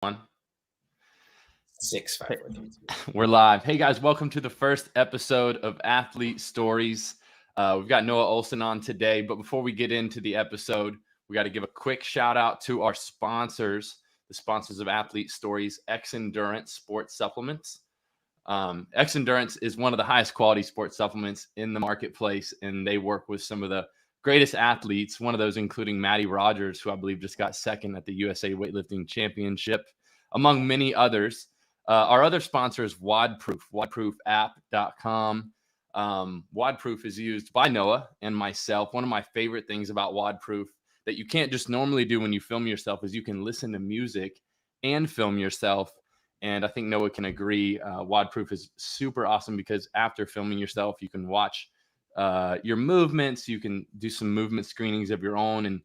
One. 6, 5, 4, 3, 2. We're live. Hey guys, welcome to the first episode of Athlete Stories. We've got Noah Ohlsen on today, but before we get into the episode, we got to give a quick shout out to our sponsors, the sponsors of Athlete Stories, X Endurance Sports Supplements. X Endurance is one of the highest quality sports supplements in the marketplace, and they work with some of the greatest athletes, one of those including Matty Rogers, who I believe just got second at the USA Weightlifting Championship, among many others. Our other sponsor is WODProof, WODProofApp.com. WODProof is used by Noah and myself. One of my favorite things about WODProof that you can't just normally do when you film yourself is you can listen to music and film yourself. And I think Noah can agree. WODProof is super awesome because after filming yourself, you can watch your movements. You can do some movement screenings of your own. And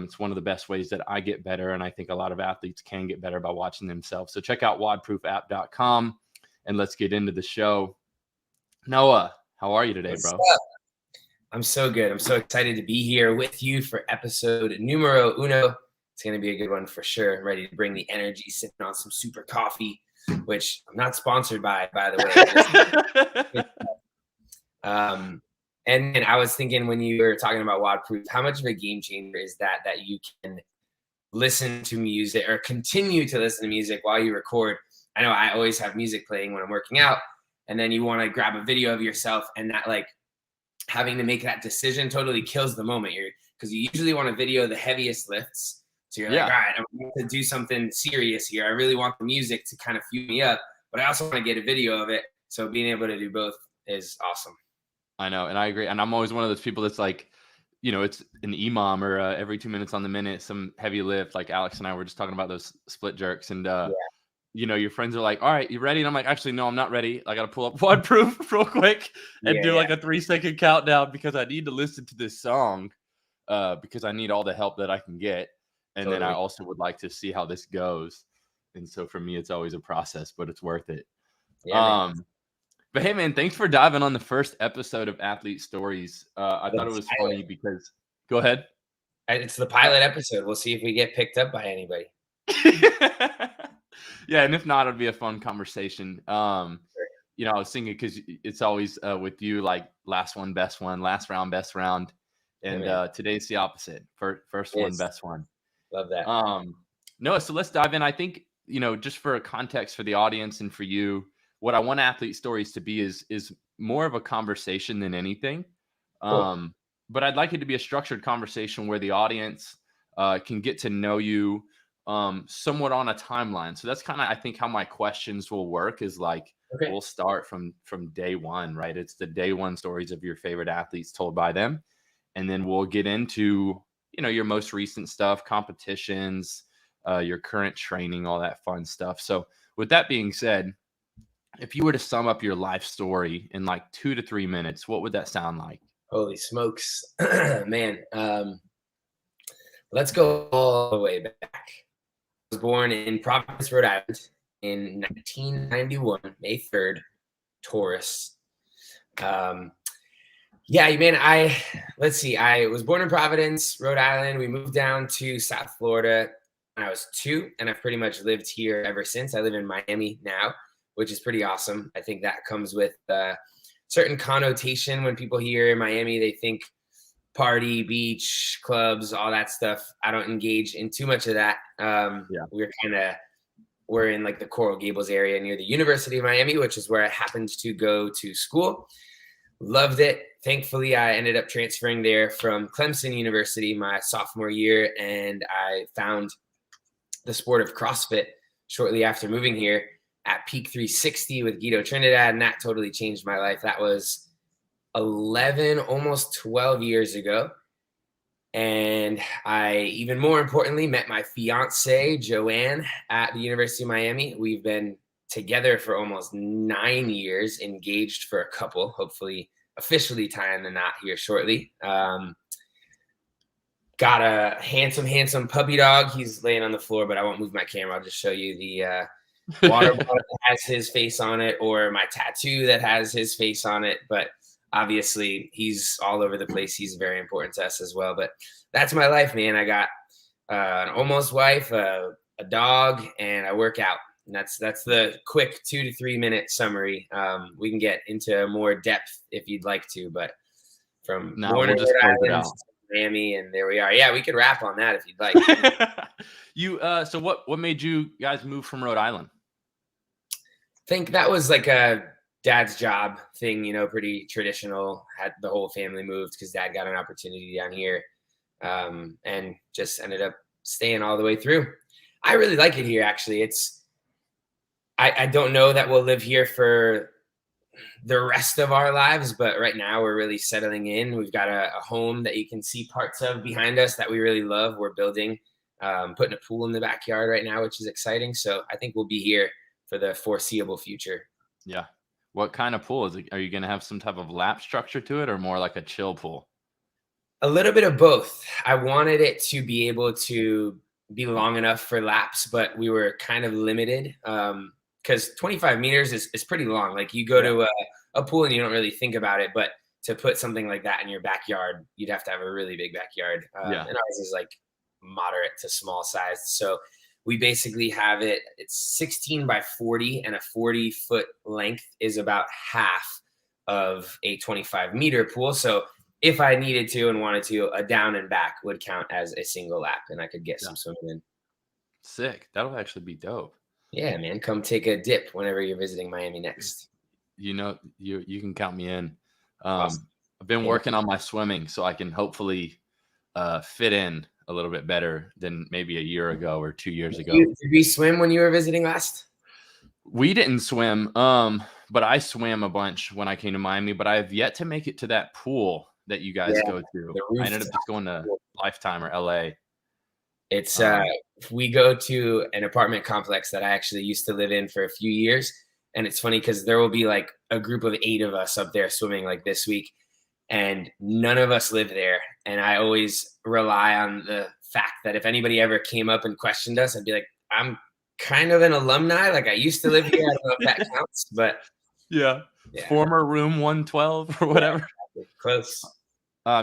it's one of the best ways that I get better. And I think a lot of athletes can get better by watching themselves. So check out WODProofApp.com and let's get into the show. Noah, how are you today, bro? I'm so good. I'm so excited to be here with you for episode numero uno. It's going to be a good one for sure. I'm ready to bring the energy, sipping on some super coffee, which I'm not sponsored by the way. And I was thinking when you were talking about WODProof, how much of a game changer is that you can listen to music or continue to listen to music while you record. I know I always have music playing when I'm working out, and then you want to grab a video of yourself, and that like having to make that decision totally kills the moment here, because you usually want to video the heaviest lifts. So you're like, all right, I'm going to do something serious here. I really want the music to kind of fuel me up, but I also want to get a video of it. So being able to do both is awesome. I know, and I agree. And I'm always one of those people that's like, you know, it's an EMOM or every 2 minutes on the minute, some heavy lift. Like Alex and I were just talking about those split jerks. And, you know, your friends are like, all right, you ready? And I'm like, actually, no, I'm not ready. I got to pull up WODProof real quick and do like a 3-second countdown because I need to listen to this song because I need all the help that I can get. And then I also would like to see how this goes. And so for me, it's always a process, but it's worth it. Yeah, But hey, man, thanks for diving on the first episode of Athlete Stories. I thought it was funny because – go ahead. It's the pilot episode. We'll see if we get picked up by anybody. Yeah, and if not, it'll be a fun conversation. You know, I was thinking because it's always with you like last one, best one, last round, best round. And today's the opposite. First one, best one. Love that. No, so let's dive in. I think, you know, just for a context for the audience and for you, what I want Athlete Stories to be is more of a conversation than anything. Cool. But I'd like it to be a structured conversation where the audience can get to know you somewhat on a timeline. So that's kind of, I think, how my questions will work is like, we'll start from day one, right? It's the day one stories of your favorite athletes told by them. And then we'll get into, you know, your most recent stuff, competitions, your current training, all that fun stuff. So with that being said, if you were to sum up your life story in like 2 to 3 minutes, what would that sound like? Holy smokes, man. Let's go all the way back. I was born in Providence, Rhode Island in 1991, May 3rd, Taurus. Yeah, man, I was born in Providence, Rhode Island. We moved down to South Florida when I was 2, and I've pretty much lived here ever since. I live in Miami now, which is pretty awesome. I think that comes with a certain connotation. When people hear Miami, they think party, beach, clubs, all that stuff. I don't engage in too much of that. We're in like the Coral Gables area near the University of Miami, which is where I happened to go to school. Loved it. Thankfully, I ended up transferring there from Clemson University my sophomore year, and I found the sport of CrossFit shortly after moving here at Peak 360 with Guido Trinidad, and that totally changed my life. That was 11, almost 12 years ago. And I, even more importantly, met my fiance, Joanne, at the University of Miami. We've been together for almost 9 years, engaged for a couple, hopefully officially tying the knot here shortly. Got a handsome puppy dog. He's laying on the floor, but I won't move my camera. I'll just show you the water bottle that has his face on it, or my tattoo that has his face on it. But obviously he's all over the place. He's very important to us as well. But that's my life, man. I got an almost wife, a a dog, and I work out. And that's the quick 2 to 3 minute summary. We can get into more depth if you'd like to, but from No, born we'll in just close Rhode it Island out. to Miami, and there we are. Yeah, we could wrap on that if you'd like. So what made you guys move from Rhode Island? Think that was like a dad's job thing, pretty traditional. Had the whole family moved because dad got an opportunity down here, and just ended up staying all the way through. I really like it here, actually. I don't know that we'll live here for the rest of our lives, but right now we're really settling in. We've got a home that you can see parts of behind us that we really love. We're building, putting a pool in the backyard right now, which is exciting. So I think we'll be here for the foreseeable future. Yeah. What kind of pool is it? Are you going to have some type of lap structure to it, or more like a chill pool? A little bit of both. I wanted it to be able to be long enough for laps, but we were kind of limited. Because 25 meters is pretty long. Like you go to a pool and you don't really think about it, but to put something like that in your backyard, you'd have to have a really big backyard. And ours is like moderate to small size. So we basically have it's 16 by 40, and a 40-foot length is about half of a 25-meter pool. So if I needed to and wanted to, a down and back would count as a single lap, and I could get some swimming in. Sick. That'll actually be dope. Yeah, man. Come take a dip whenever you're visiting Miami next. You can count me in. Awesome. I've been working on my swimming so I can hopefully fit in a little bit better than maybe a year ago or 2 years ago. Did we swim when you were visiting last? We didn't swim, but I swam a bunch when I came to Miami, but I have yet to make it to that pool that you guys go to. I ended up just going to Lifetime or LA. It's we go to an apartment complex that I actually used to live in for a few years. And it's funny because there will be like a group of 8 of us up there swimming like this week, and none of us live there. And I always rely on the fact that if anybody ever came up and questioned us, I'd be like, I'm kind of an alumni. Like I used to live here. I don't know if that counts, but yeah. Former room 112 or whatever. Yeah, close.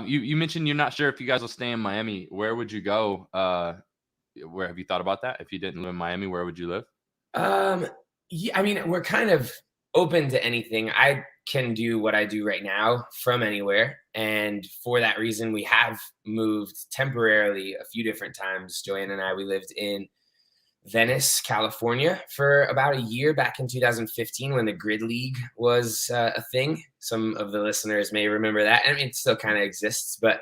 You mentioned you're not sure if you guys will stay in Miami. Where would you go? Where have you thought about that? If you didn't live in Miami, where would you live? Yeah, I mean, we're kind of open to anything. I can do what I do right now from anywhere. And for that reason, we have moved temporarily a few different times. Joanna and I, we lived in Venice, California for about a year back in 2015 when the Grid League was a thing. Some of the listeners may remember that. I mean, it still kind of exists, but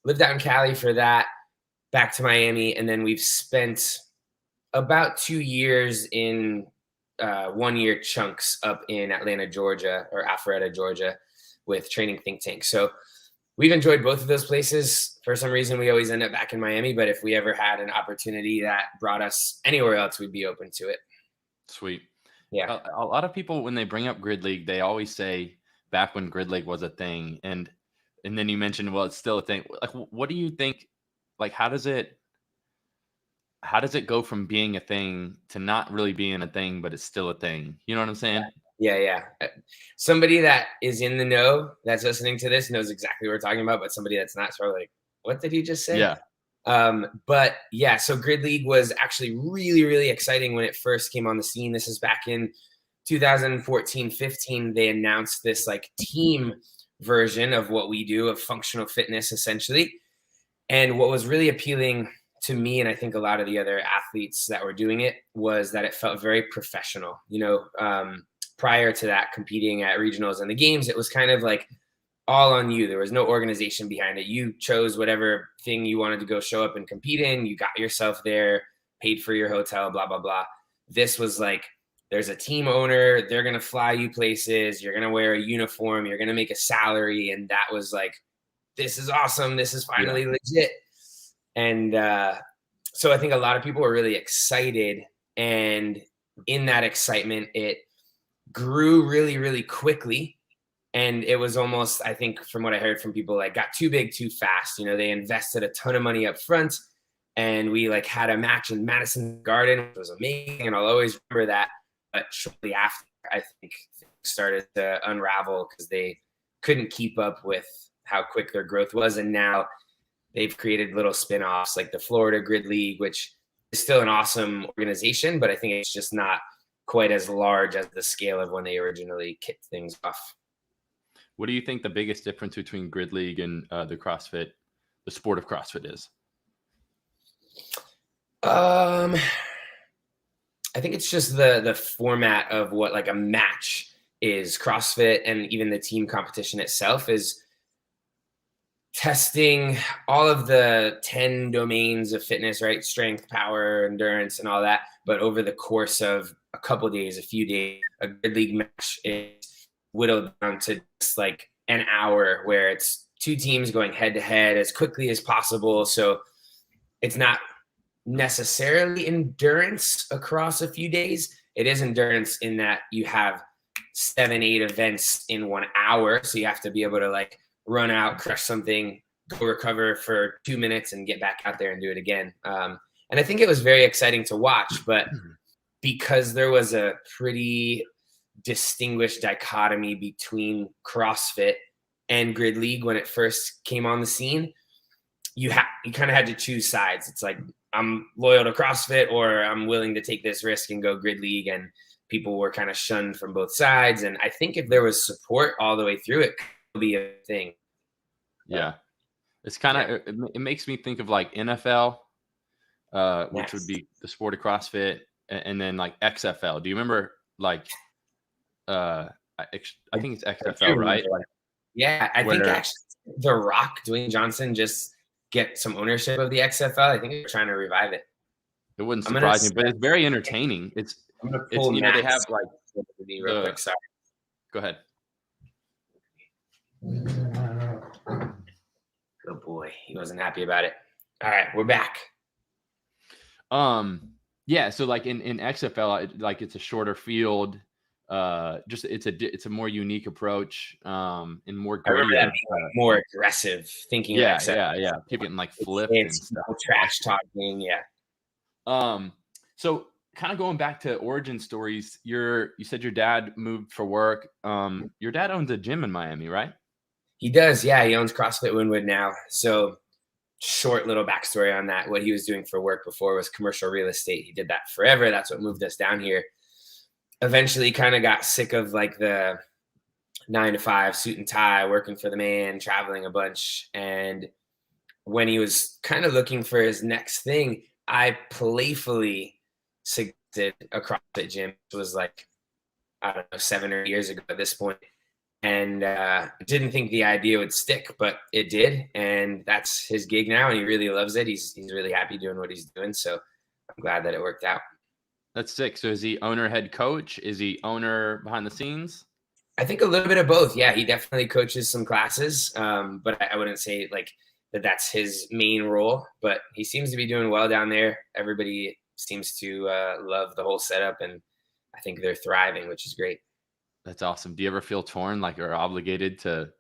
lived out in Cali for that, back to Miami. And then we've spent about 2 years in 1 year chunks up in Atlanta, Georgia, or Alpharetta, Georgia, with Training Think Tank. So we've enjoyed both of those places. For some reason, we always end up back in Miami, but if we ever had an opportunity that brought us anywhere else, we'd be open to it. Sweet. Yeah. A lot of people, when they bring up Grid League, they always say back when Grid League was a thing. And then you mentioned, well, it's still a thing. Like, what do you think? Like, how does it go from being a thing to not really being a thing, but it's still a thing? You know what I'm saying? Yeah. Somebody that is in the know that's listening to this knows exactly what we're talking about, but somebody that's not, sort of like, what did he just say? Yeah. But yeah, so Grid League was actually really, really exciting when it first came on the scene. This is back in 2014-15. They announced this like team version of what we do, of functional fitness, essentially. And what was really appealing to me, and I think a lot of the other athletes that were doing it, was that it felt very professional. Prior to that, competing at regionals and the games, it was kind of like all on you. There was no organization behind it. You chose whatever thing you wanted to go show up and compete in. You got yourself there, paid for your hotel, blah, blah, blah. This was like, there's a team owner. They're going to fly you places. You're going to wear a uniform. You're going to make a salary. And that was like, this is awesome. This is finally legit. And so I think a lot of people were really excited. And in that excitement, it grew really, really quickly. And it was almost, I think, from what I heard from people, like got too big too fast. They invested a ton of money up front, and we like had a match in Madison Garden. It was amazing, and I'll always remember that. But shortly after, I think things started to unravel because they couldn't keep up with how quick their growth was. And now they've created little spin-offs like the Florida Grid League, which still an awesome organization, but I think it's just not quite as large as the scale of when they originally kicked things off. What do you think the biggest difference between Grid League and the sport of CrossFit is? I think it's just the format of what like a match is. CrossFit and even the team competition itself is testing all of the 10 domains of fitness, right? Strength, power, endurance, and all that. But over the course of a couple of days, a few days, a Grid League match is whittled down to just like an hour where it's two teams going head to head as quickly as possible. So it's not necessarily endurance across a few days. It is endurance in that you have 7-8 events in 1 hour. So you have to be able to like run out, crush something, go recover for 2 minutes and get back out there and do it again. And I think it was very exciting to watch, but because there was a pretty distinguished dichotomy between CrossFit and Grid League when it first came on the scene, you kind of had to choose sides. It's like, I'm loyal to CrossFit or I'm willing to take this risk and go Grid League, and people were kind of shunned from both sides. And I think if there was support all the way through, it could be a thing. Yeah. It's kind of, it makes me think of like NFL, which would be the sport of CrossFit, and then like XFL. Do you remember like, I think it's XFL, right? Yeah, I think actually The Rock, Dwayne Johnson, just get some ownership of the XFL. I think they're trying to revive it. It wouldn't surprise me, but it's very entertaining. It's you know, they have like real quick. Sorry. Go ahead. Good boy. He wasn't happy about it. All right, we're back. Yeah, so like in XFL, like it's a shorter field. Just it's a more unique approach, and more gritty. More aggressive thinking. Yeah, yeah. People getting like flipped and stuff. Trash talking, yeah. So kind of going back to origin stories, you said your dad moved for work. Your dad owns a gym in Miami, right? He does, yeah. He owns CrossFit Wynwood now. So short little backstory on that. What he was doing for work before was commercial real estate. He did that forever. That's what moved us down here. Eventually kind of got sick of like the 9-to-5 suit and tie, working for the man, traveling a bunch. And when he was kind of looking for his next thing, I playfully suggested a CrossFit gym. It was like, I don't know, 7 or 8 years ago at this point. And didn't think the idea would stick, but it did. And that's his gig now. And he really loves it. He's really happy doing what he's doing. So I'm glad that it worked out. That's sick. So is he owner, head coach? Is he owner behind the scenes? I think a little bit of both. Yeah, he definitely coaches some classes, but I wouldn't say like that's his main role. But he seems to be doing well down there. Everybody seems to love the whole setup, and I think they're thriving, which is great. That's awesome. Do you ever feel torn, like you're obligated to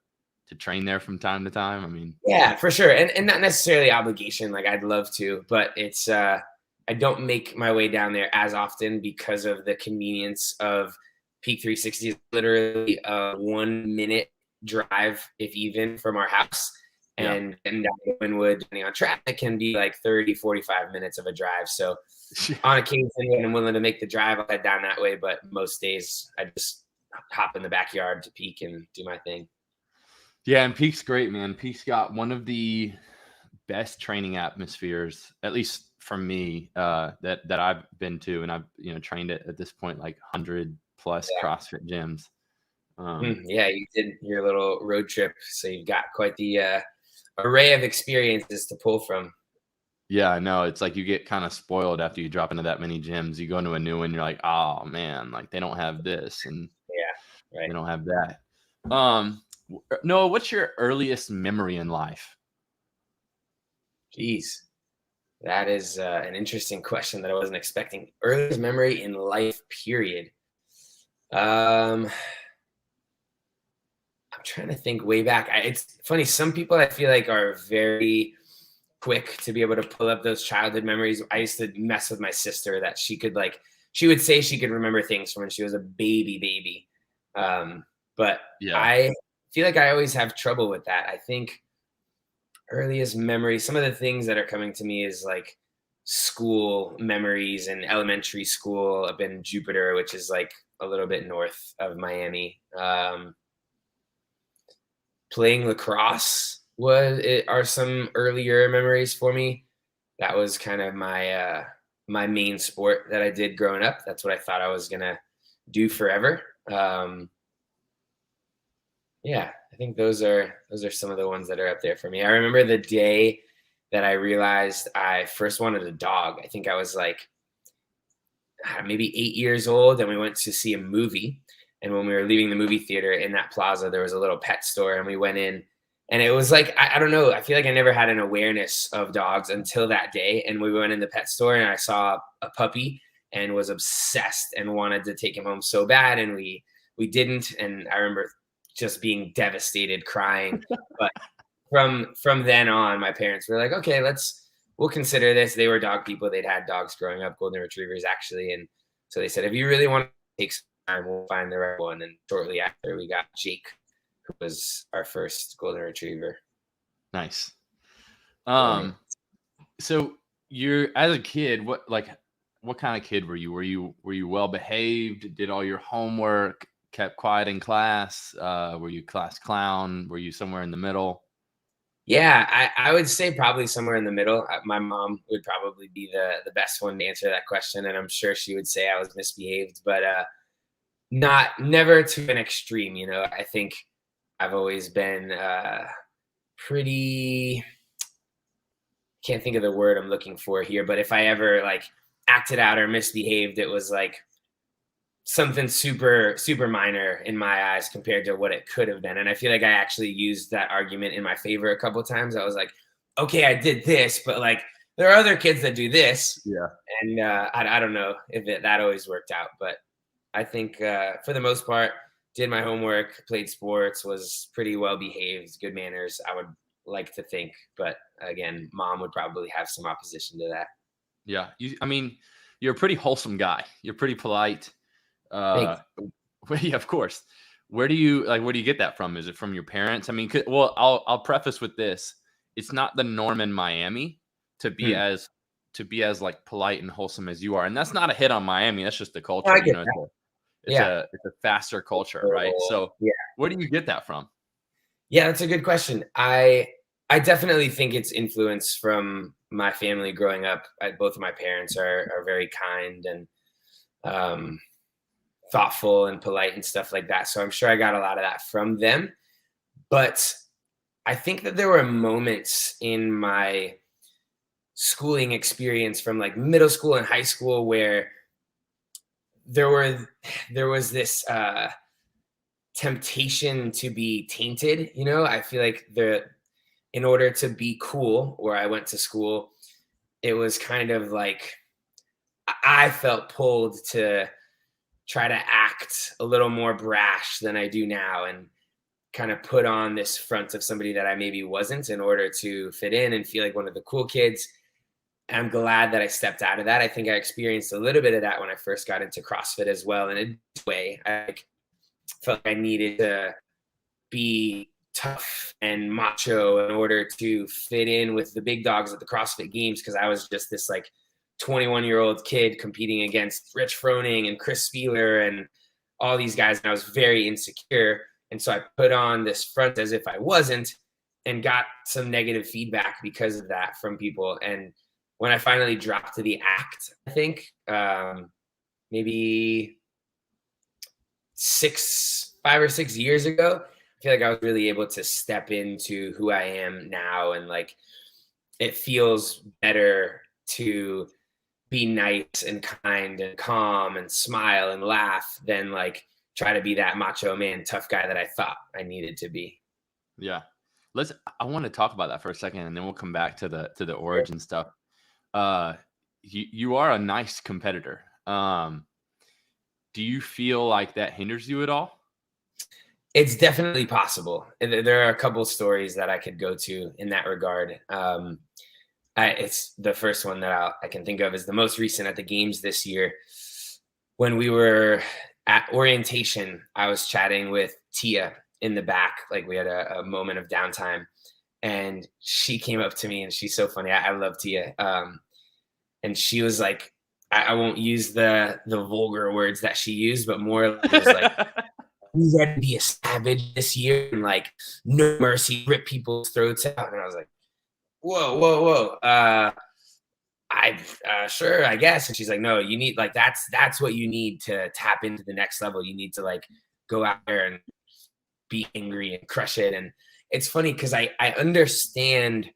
train there from time to time? I mean, yeah, for sure, and not necessarily obligation. Like I'd love to, but it's I don't make my way down there as often because of the convenience of Peak 360 is literally a 1-minute drive, if even, from our house. And down to Wynwood, depending on traffic, can be like 30, 45 minutes of a drive. So on occasion, when I'm willing to make the drive, I'll head down that way. But most days, I just hop in the backyard to Peak and do my thing. Yeah, and Peak's great, man. Peak's got one of the best training atmospheres, at least for me, that I've been to, and I've trained at this point like 100+ CrossFit gyms. Yeah, you did your little road trip, so you've got quite the array of experiences to pull from. Yeah, I know. It's like you get kind of spoiled after you drop into that many gyms. You go into a new one, you're like, oh man, like they don't have this, and they don't have that. Noah, what's your earliest memory in life? Jeez, that is an interesting question that I wasn't expecting. Earliest memory in life, period. I'm trying to think way back. It's funny. Some people I feel like are very quick to be able to pull up those childhood memories. I used to mess with my sister that she would say she could remember things from when she was a baby. But I feel like I always have trouble with that. I think earliest memory, some of the things that are coming to me is like school memories in elementary school up in Jupiter, which is like a little bit north of Miami. Playing lacrosse are some earlier memories for me. That was kind of my my main sport that I did growing up. That's what I thought I was gonna do forever. Yeah, I think those are some of the ones that are up there for me. I remember the day that I realized I first wanted a dog. I think I was like maybe 8 years old, and we went to see a movie. And when we were leaving the movie theater in that plaza, there was a little pet store, and we went in, and it was like, I don't know. I feel like I never had an awareness of dogs until that day. And we went in the pet store, and I saw a puppy and was obsessed and wanted to take him home so bad. And we didn't. And I remember just being devastated, crying. But from then on, my parents were like, okay, we'll consider this. They were dog people. They'd had dogs growing up, golden retrievers actually. And so they said, if you really want to take some time, we'll find the right one. And shortly after, we got Jake, who was our first golden retriever. Nice. So you're, as a kid, what kind of kid were you? Were you well behaved? Did all your homework? Kept quiet in class? Were you class clown? Were you somewhere in the middle? Yeah, I would say probably somewhere in the middle. My mom would probably be the best one to answer that question, and I'm sure she would say I was misbehaved, but never to an extreme. You know, I think I've always been pretty. Can't think of the word I'm looking for here, but if I ever like acted out or misbehaved, it was like something super, super minor in my eyes compared to what it could have been. And I feel like I actually used that argument in my favor a couple of times. I was like, okay, I did this, but like there are other kids that do this. Yeah. And I don't know if that always worked out, but I think for the most part, did my homework, played sports, was pretty well behaved, good manners, I would like to think. But again, mom would probably have some opposition to that. Yeah. I mean, you're a pretty wholesome guy. You're pretty polite. Yeah, of course. Where do you get that from? Is it from your parents? I mean, well, I'll preface with this. It's not the norm in Miami to be as like polite and wholesome as you are. And that's not a hit on Miami. That's just the culture. You know, it's a faster culture, right? So yeah. Where do you get that from? Yeah, that's a good question. I definitely think it's influence from my family growing up. Both of my parents are very kind and thoughtful and polite and stuff like that. So I'm sure I got a lot of that from them. But I think that there were moments in my schooling experience from like middle school and high school where there was this temptation to be tainted. You know, I feel like in order to be cool where I went to school, it was kind of like I felt pulled to try to act a little more brash than I do now and kind of put on this front of somebody that I maybe wasn't in order to fit in and feel like one of the cool kids. And I'm glad that I stepped out of that. I think I experienced a little bit of that when I first got into CrossFit as well. In a way, I felt like I needed to be tough and macho in order to fit in with the big dogs at the CrossFit Games, because I was just this like 21-year-old kid competing against Rich Froning and Chris Spieler and all these guys. And I was very insecure. And so I put on this front as if I wasn't and got some negative feedback because of that from people. And when I finally dropped to the act, I think maybe 5 or 6 years ago, I feel like I was really able to step into who I am now. And like, it feels better to be nice and kind and calm and smile and laugh than like try to be that macho man, tough guy that I thought I needed to be. Yeah. I want to talk about that for a second, and then we'll come back to the origin stuff. You are a nice competitor. Do you feel like that hinders you at all? It's definitely possible. There are a couple stories that I could go to in that regard. It's the first one that I can think of is the most recent at the games this year. When we were at orientation, I was chatting with Tia in the back. Like we had a moment of downtime, and she came up to me, and she's so funny. I love Tia. And she was like, I won't use the vulgar words that she used, but more it was like, "You ready to be a savage this year and like no mercy, rip people's throats out?" And I was like, "Whoa, whoa, whoa! I sure, I guess." And she's like, "No, you need like that's what you need to tap into the next level. You need to like go out there and be angry and crush it." And it's funny because I understand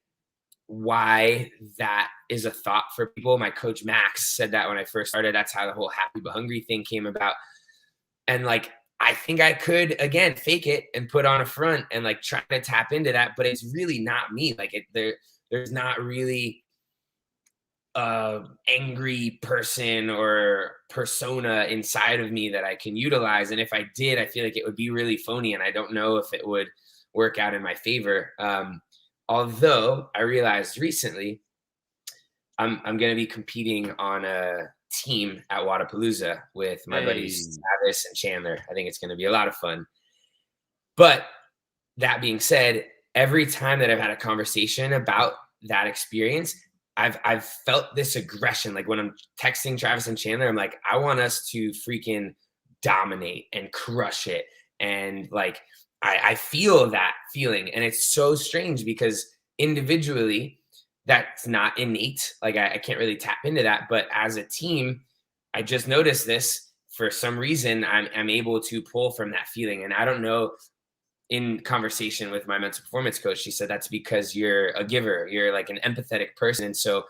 why that is a thought for people. My coach Max said that when I first started. That's how the whole happy but hungry thing came about. And like I think I could again fake it and put on a front and like try to tap into that, but it's really not me. Like there's not really angry person or persona inside of me that I can utilize. And if I did, I feel like it would be really phony, and I don't know if it would work out in my favor. Although I realized recently I'm going to be competing on a team at WODProof with my buddies Travis and Chandler. I think it's going to be a lot of fun. But that being said, every time that I've had a conversation about that experience, I've felt this aggression. Like when I'm texting Travis and Chandler, I'm like, I want us to freaking dominate and crush it. And like, I feel that feeling. And it's so strange because individually, that's not innate. Like I can't really tap into that. But as a team, I just noticed this for some reason, I'm able to pull from that feeling. And I don't know, in conversation with my mental performance coach, she said that's because you're a giver. You're like an empathetic person. And so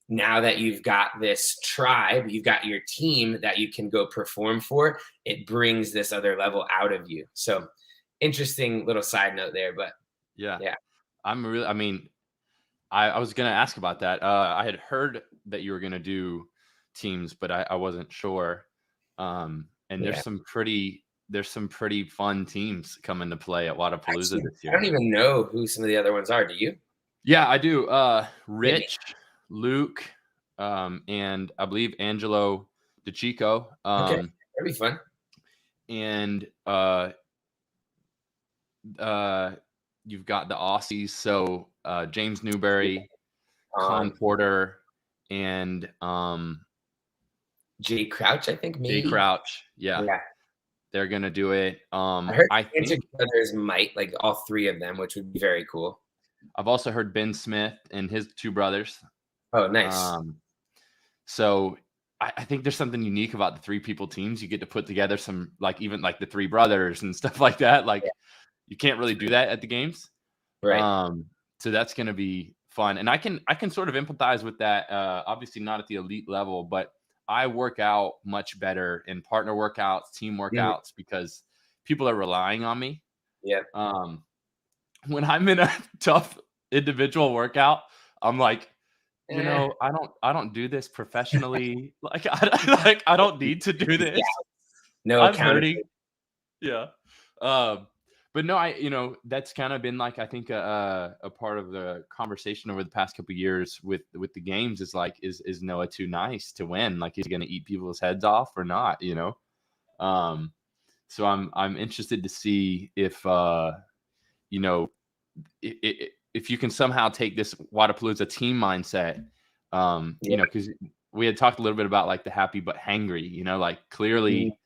now that you've got this tribe, you've got your team that you can go perform for, it brings this other level out of you. So interesting little side note there, but Yeah. yeah. I mean, I was going to ask about that. I had heard that you were going to do teams, but I wasn't sure. And there's some pretty fun teams coming to play at WODProof this year. I don't even know who some of the other ones are. Do you? Yeah, I do. Rich, Luke, and I believe Angelo DeChico. Okay, that'd be fun. And you've got the Aussies, so James Newberry, Con Porter, and Jay Crouch, I think maybe. Jay Crouch, yeah. They're gonna do it. I heard Antic Brothers might, like all three of them, which would be very cool. I've also heard Ben Smith and his two brothers. Oh, nice. So I think there's something unique about the 3-people teams. You get to put together some, like even like the 3 brothers and stuff like that. Like you can't really do that at the games. Right. So that's going to be fun. And I can sort of empathize with that. Obviously not at the elite level, but I work out much better in partner workouts, team workouts, because people are relying on me. Yeah. When I'm in a tough individual workout, I'm like, you know, I don't do this professionally. Like I don't need to do this. No, I'm hurting. Yeah. But no, that's kind of been like, I think a part of the conversation over the past couple of years with the games is like, is Noah too nice to win? Like, is he going to eat people's heads off or not? So I'm interested to see if if you can somehow take this WODProof team mindset, because we had talked a little bit about like the happy but hangry, like clearly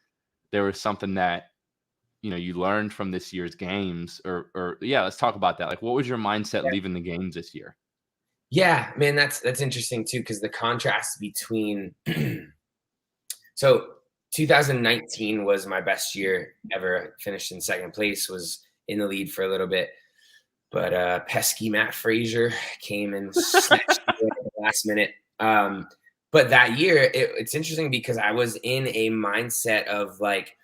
there was something that, you learned from this year's games or let's talk about that. Like, what was your mindset leaving the games this year? Yeah, man, that's interesting too, because the contrast between so 2019 was my best year ever. Finished in second place, was in the lead for a little bit, but pesky Matt Frazier came and snatched it at the last minute. But that year, it's interesting because I was in a mindset of like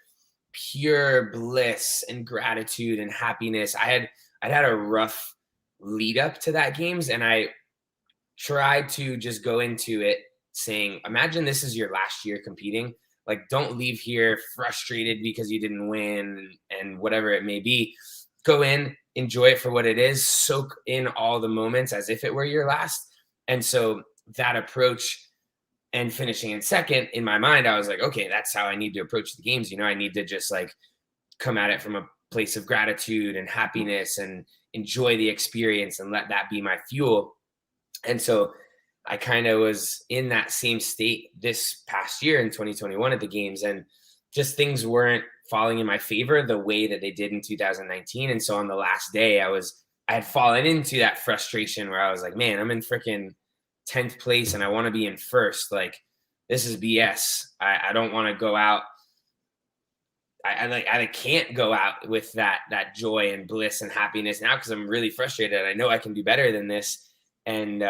pure bliss and gratitude and happiness. I'd had a rough lead up to that games, and I tried to just go into it saying, imagine this is your last year competing. Like, don't leave here frustrated because you didn't win and whatever it may be. Go in, enjoy it for what it is, soak in all the moments as if it were your last. And so that approach and finishing in second, in my mind, I was like, okay, that's how I need to approach the games. I need to just like come at it from a place of gratitude and happiness and enjoy the experience and let that be my fuel. And so I kind of was in that same state this past year in 2021 at the games, and just things weren't falling in my favor the way that they did in 2019. And so on the last day, I had fallen into that frustration where I was like, man, I'm in freaking 10th place and I want to be in first. Like, this is BS. I don't want to go out. I can't go out with that joy and bliss and happiness now, because I'm really frustrated. I know I can do better than this. And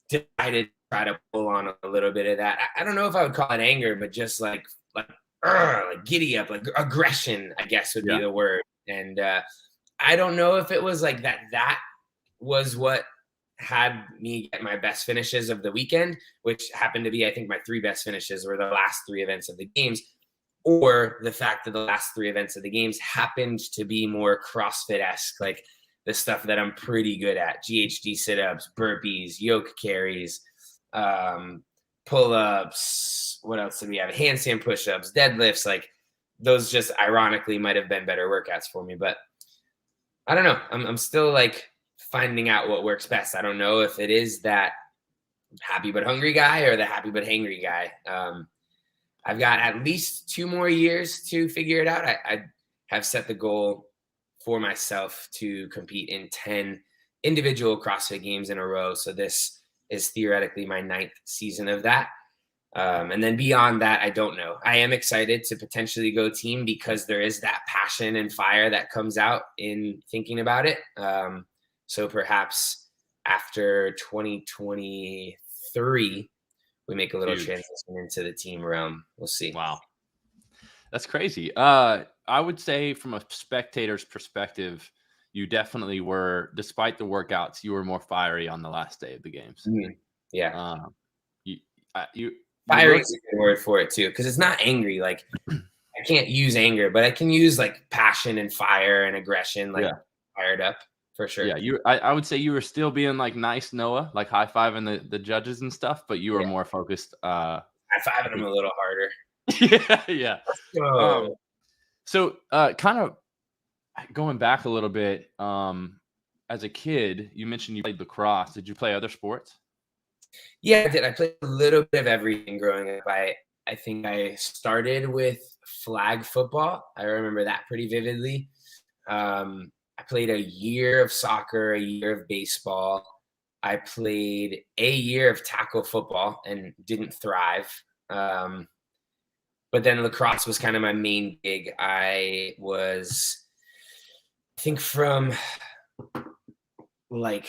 decided to try to pull on a little bit of that. I don't know if I would call it anger, but just like giddy up, like aggression, I guess would be the word. And I don't know if it was like that was what had me get my best finishes of the weekend, which happened to be, I think my 3 best finishes were the last 3 events of the games, or the fact that the last 3 events of the games happened to be more CrossFit-esque, like the stuff that I'm pretty good at: GHD sit-ups, burpees, yoke carries, pull-ups. What else did we have? Handstand push-ups, deadlifts. Like, those just ironically might have been better workouts for me. But I don't know. I'm still like finding out what works best. I don't know if it is that happy but hungry guy or the happy but hangry guy. I've got at least 2 more years to figure it out. I have set the goal for myself to compete in 10 individual CrossFit Games in a row. So this is theoretically my 9th season of that. And then beyond that, I don't know. I am excited to potentially go team, because there is that passion and fire that comes out in thinking about it. So perhaps after 2023, we make a little transition into the team realm. We'll see. Wow. That's crazy. I would say from a spectator's perspective, you definitely were, despite the workouts, you were more fiery on the last day of the games. Mm-hmm. Yeah. Fiery is a good word for it too, because it's not angry. Like, I can't use anger, but I can use like passion and fire and aggression, like fired up for sure. Yeah, I would say you were still being like nice, Noah, like high-fiving the judges and stuff, but you were more focused. High-fiving them a little harder. Yeah. So kind of going back a little bit, as a kid, you mentioned you played lacrosse. Did you play other sports? Yeah, I did. I played a little bit of everything growing up. I think I started with flag football. I remember that pretty vividly. I played a year of soccer, a year of baseball. I played a year of tackle football and didn't thrive. But then lacrosse was kind of my main gig. I think from like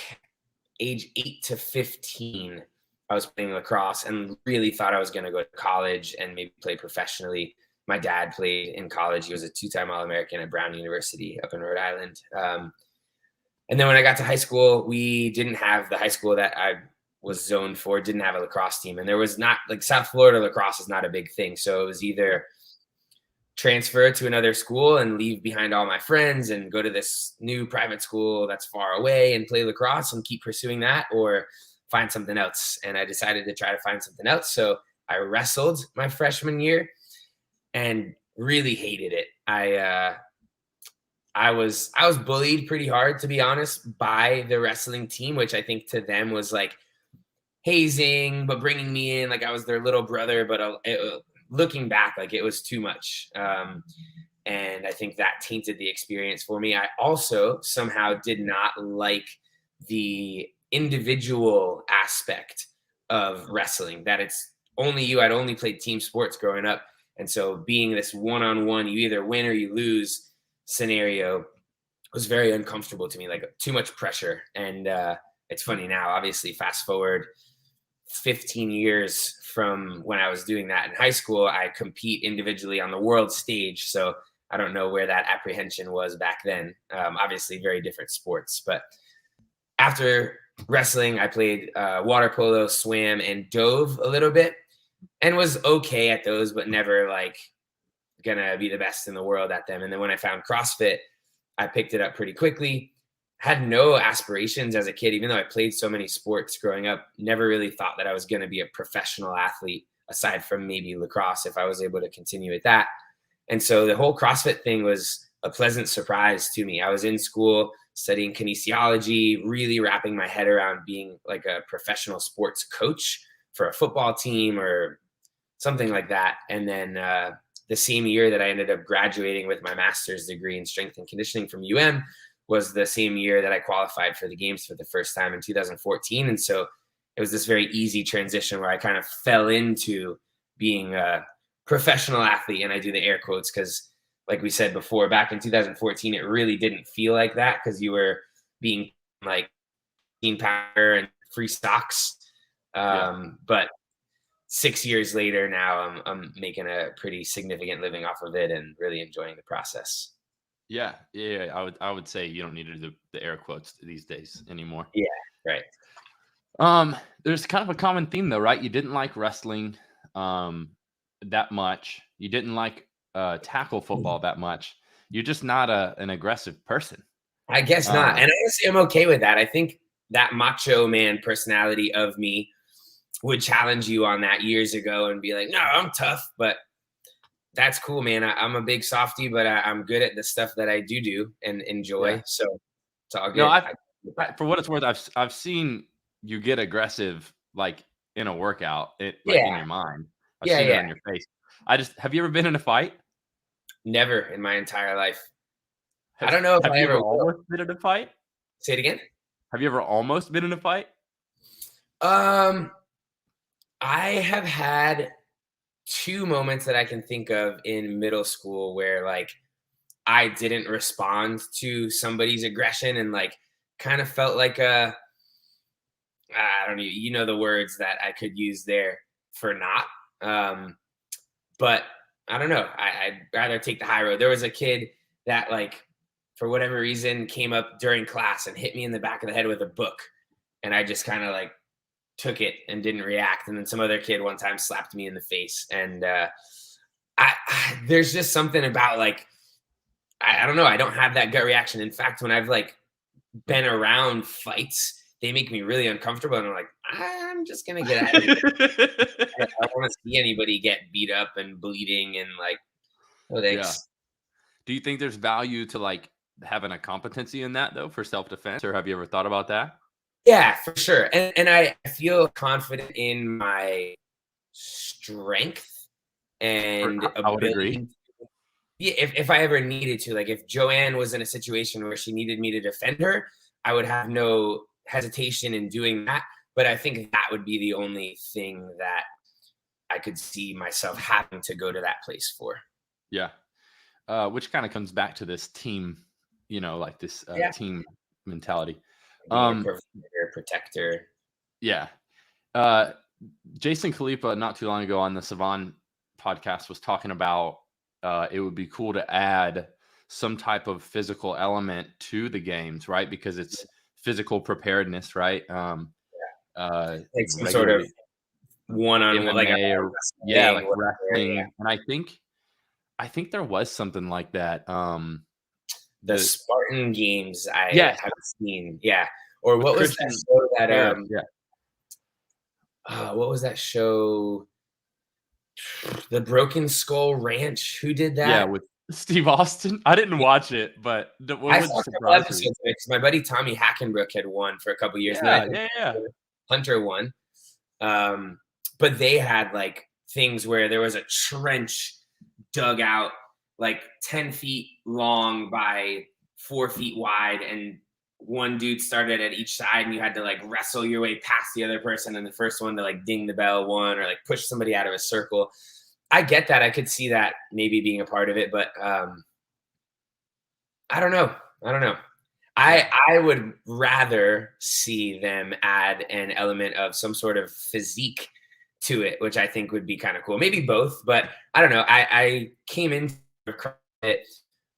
age 8 to 15, I was playing lacrosse and really thought I was going to go to college and maybe play professionally. My dad played in college. He was a 2-time All-American at Brown University up in Rhode Island. And then when I got to high school, we didn't have the high school that I was zoned for, didn't have a lacrosse team. And there was not, like, South Florida lacrosse is not a big thing. So it was either transfer to another school and leave behind all my friends and go to this new private school that's far away and play lacrosse and keep pursuing that, or find something else. And I decided to try to find something else. So I wrestled my freshman year and really hated it. I was bullied pretty hard, to be honest, by the wrestling team, which I think to them was like hazing, but bringing me in like I was their little brother. But looking back, like, it was too much. And I think that tainted the experience for me. I also somehow did not like the individual aspect of wrestling, that it's only you. I'd only played team sports growing up. And so being this one-on-one, you either win or you lose scenario was very uncomfortable to me, like too much pressure. And it's funny now, obviously, fast forward 15 years from when I was doing that in high school, I compete individually on the world stage. So I don't know where that apprehension was back then. Obviously, very different sports. But after wrestling, I played water polo, swam, and dove a little bit, and was okay at those, but never like gonna be the best in the world at them. And then when I found CrossFit, I picked it up pretty quickly. Had no aspirations as a kid, even though I played so many sports growing up. Never really thought that I was going to be a professional athlete, aside from maybe lacrosse, if I was able to continue with that. And so the whole CrossFit thing was a pleasant surprise to me. I was in school studying kinesiology, really wrapping my head around being like a professional sports coach for a football team or something like that. And then the same year that I ended up graduating with my master's degree in strength and conditioning from UM was the same year that I qualified for the games for the first time in 2014. And so it was this very easy transition where I kind of fell into being a professional athlete. And I do the air quotes because, like we said before, back in 2014, it really didn't feel like that because you were being like team powder and free stocks. But 6 years later now, I'm making a pretty significant living off of it and really enjoying the process. Yeah. I would say you don't need to do the air quotes these days anymore. Yeah, right. There's kind of a common theme though, right? You didn't like wrestling that much. You didn't like tackle football that much. You're just not an aggressive person. I guess not. And honestly, I'm okay with that. I think that macho man personality of me would challenge you on that years ago and be like, no, I'm tough, but that's cool, man. I'm a big softie, but I'm good at the stuff that I do and enjoy. Yeah. So it's all good. No, for what it's worth, I've seen you get aggressive, like in a workout, in your mind. I've seen it on your face. Have you ever been in a fight? Never in my entire life. I don't know if I ever almost been in a fight. Say it again. Have you ever almost been in a fight? I have had 2 moments that I can think of in middle school where like I didn't respond to somebody's aggression and like kind of felt like I don't know, the words that I could use there for not. But I don't know. I'd rather take the high road. There was a kid that like, for whatever reason, came up during class and hit me in the back of the head with a book. And I just kind of like took it and didn't react. And then some other kid one time slapped me in the face. And there's just something about like, I don't know. I don't have that gut reaction. In fact, when I've like been around fights, they make me really uncomfortable. And I'm like, I'm just going to get out of here. I don't want to see anybody get beat up and bleeding and like, oh, thanks. Yeah. Do you think there's value to like having a competency in that though for self-defense, or have you ever thought about that? Yeah, for sure. And I feel confident in my strength and ability. I would agree. Yeah, if I ever needed to, like if Joanne was in a situation where she needed me to defend her, I would have no hesitation in doing that. But I think that would be the only thing that I could see myself having to go to that place for. Yeah. Which kind of comes back to this team, like this team mentality. Protector. Yeah. Jason Khalipa, not too long ago on the Savan podcast, was talking about it would be cool to add some type of physical element to the games, right? Because it's physical preparedness, right? Like some sort of one-on-one, like wrestling. Yeah. And I think there was something like that. The Spartan Games I have seen. Yeah. Or what was that show that what was that show? The Broken Skull Ranch. Who did that? Yeah, with Steve Austin. I didn't watch it, but I saw a couple episodes because my buddy Tommy Hackenbrook had won for a couple years. Yeah. Hunter won. But they had like things where there was a trench dug out like 10 feet long by 4 feet wide, and one dude started at each side and you had to like wrestle your way past the other person, and the first one to like ding the bell won, or like push somebody out of a circle. I get that. I could see that maybe being a part of it, but I don't know. I would rather see them add an element of some sort of physique to it, which I think would be kind of cool. Maybe both, but I don't know. I came into CrossFit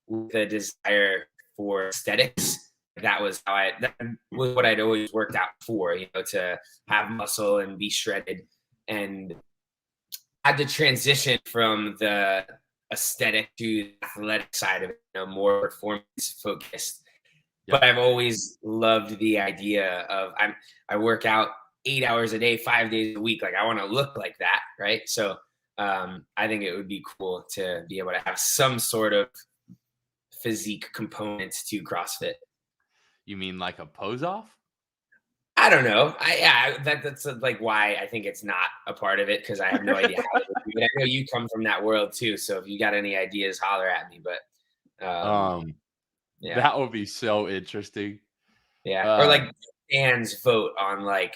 with a desire for aesthetics. That was what I'd always worked out for, to have muscle and be shredded, and had to transition from the aesthetic to the athletic side of it, more performance focused. But I've always loved the idea of I work out 8 hours a day, 5 days a week. Like I want to look like that. Right. So I think it would be cool to be able to have some sort of physique components to CrossFit. You mean like a pose off? I don't know. That's like why I think it's not a part of it, because I have no idea how to do it. I know you come from that world too, so if you got any ideas, holler at me. But yeah, That would be so interesting. yeah, or like fans vote on like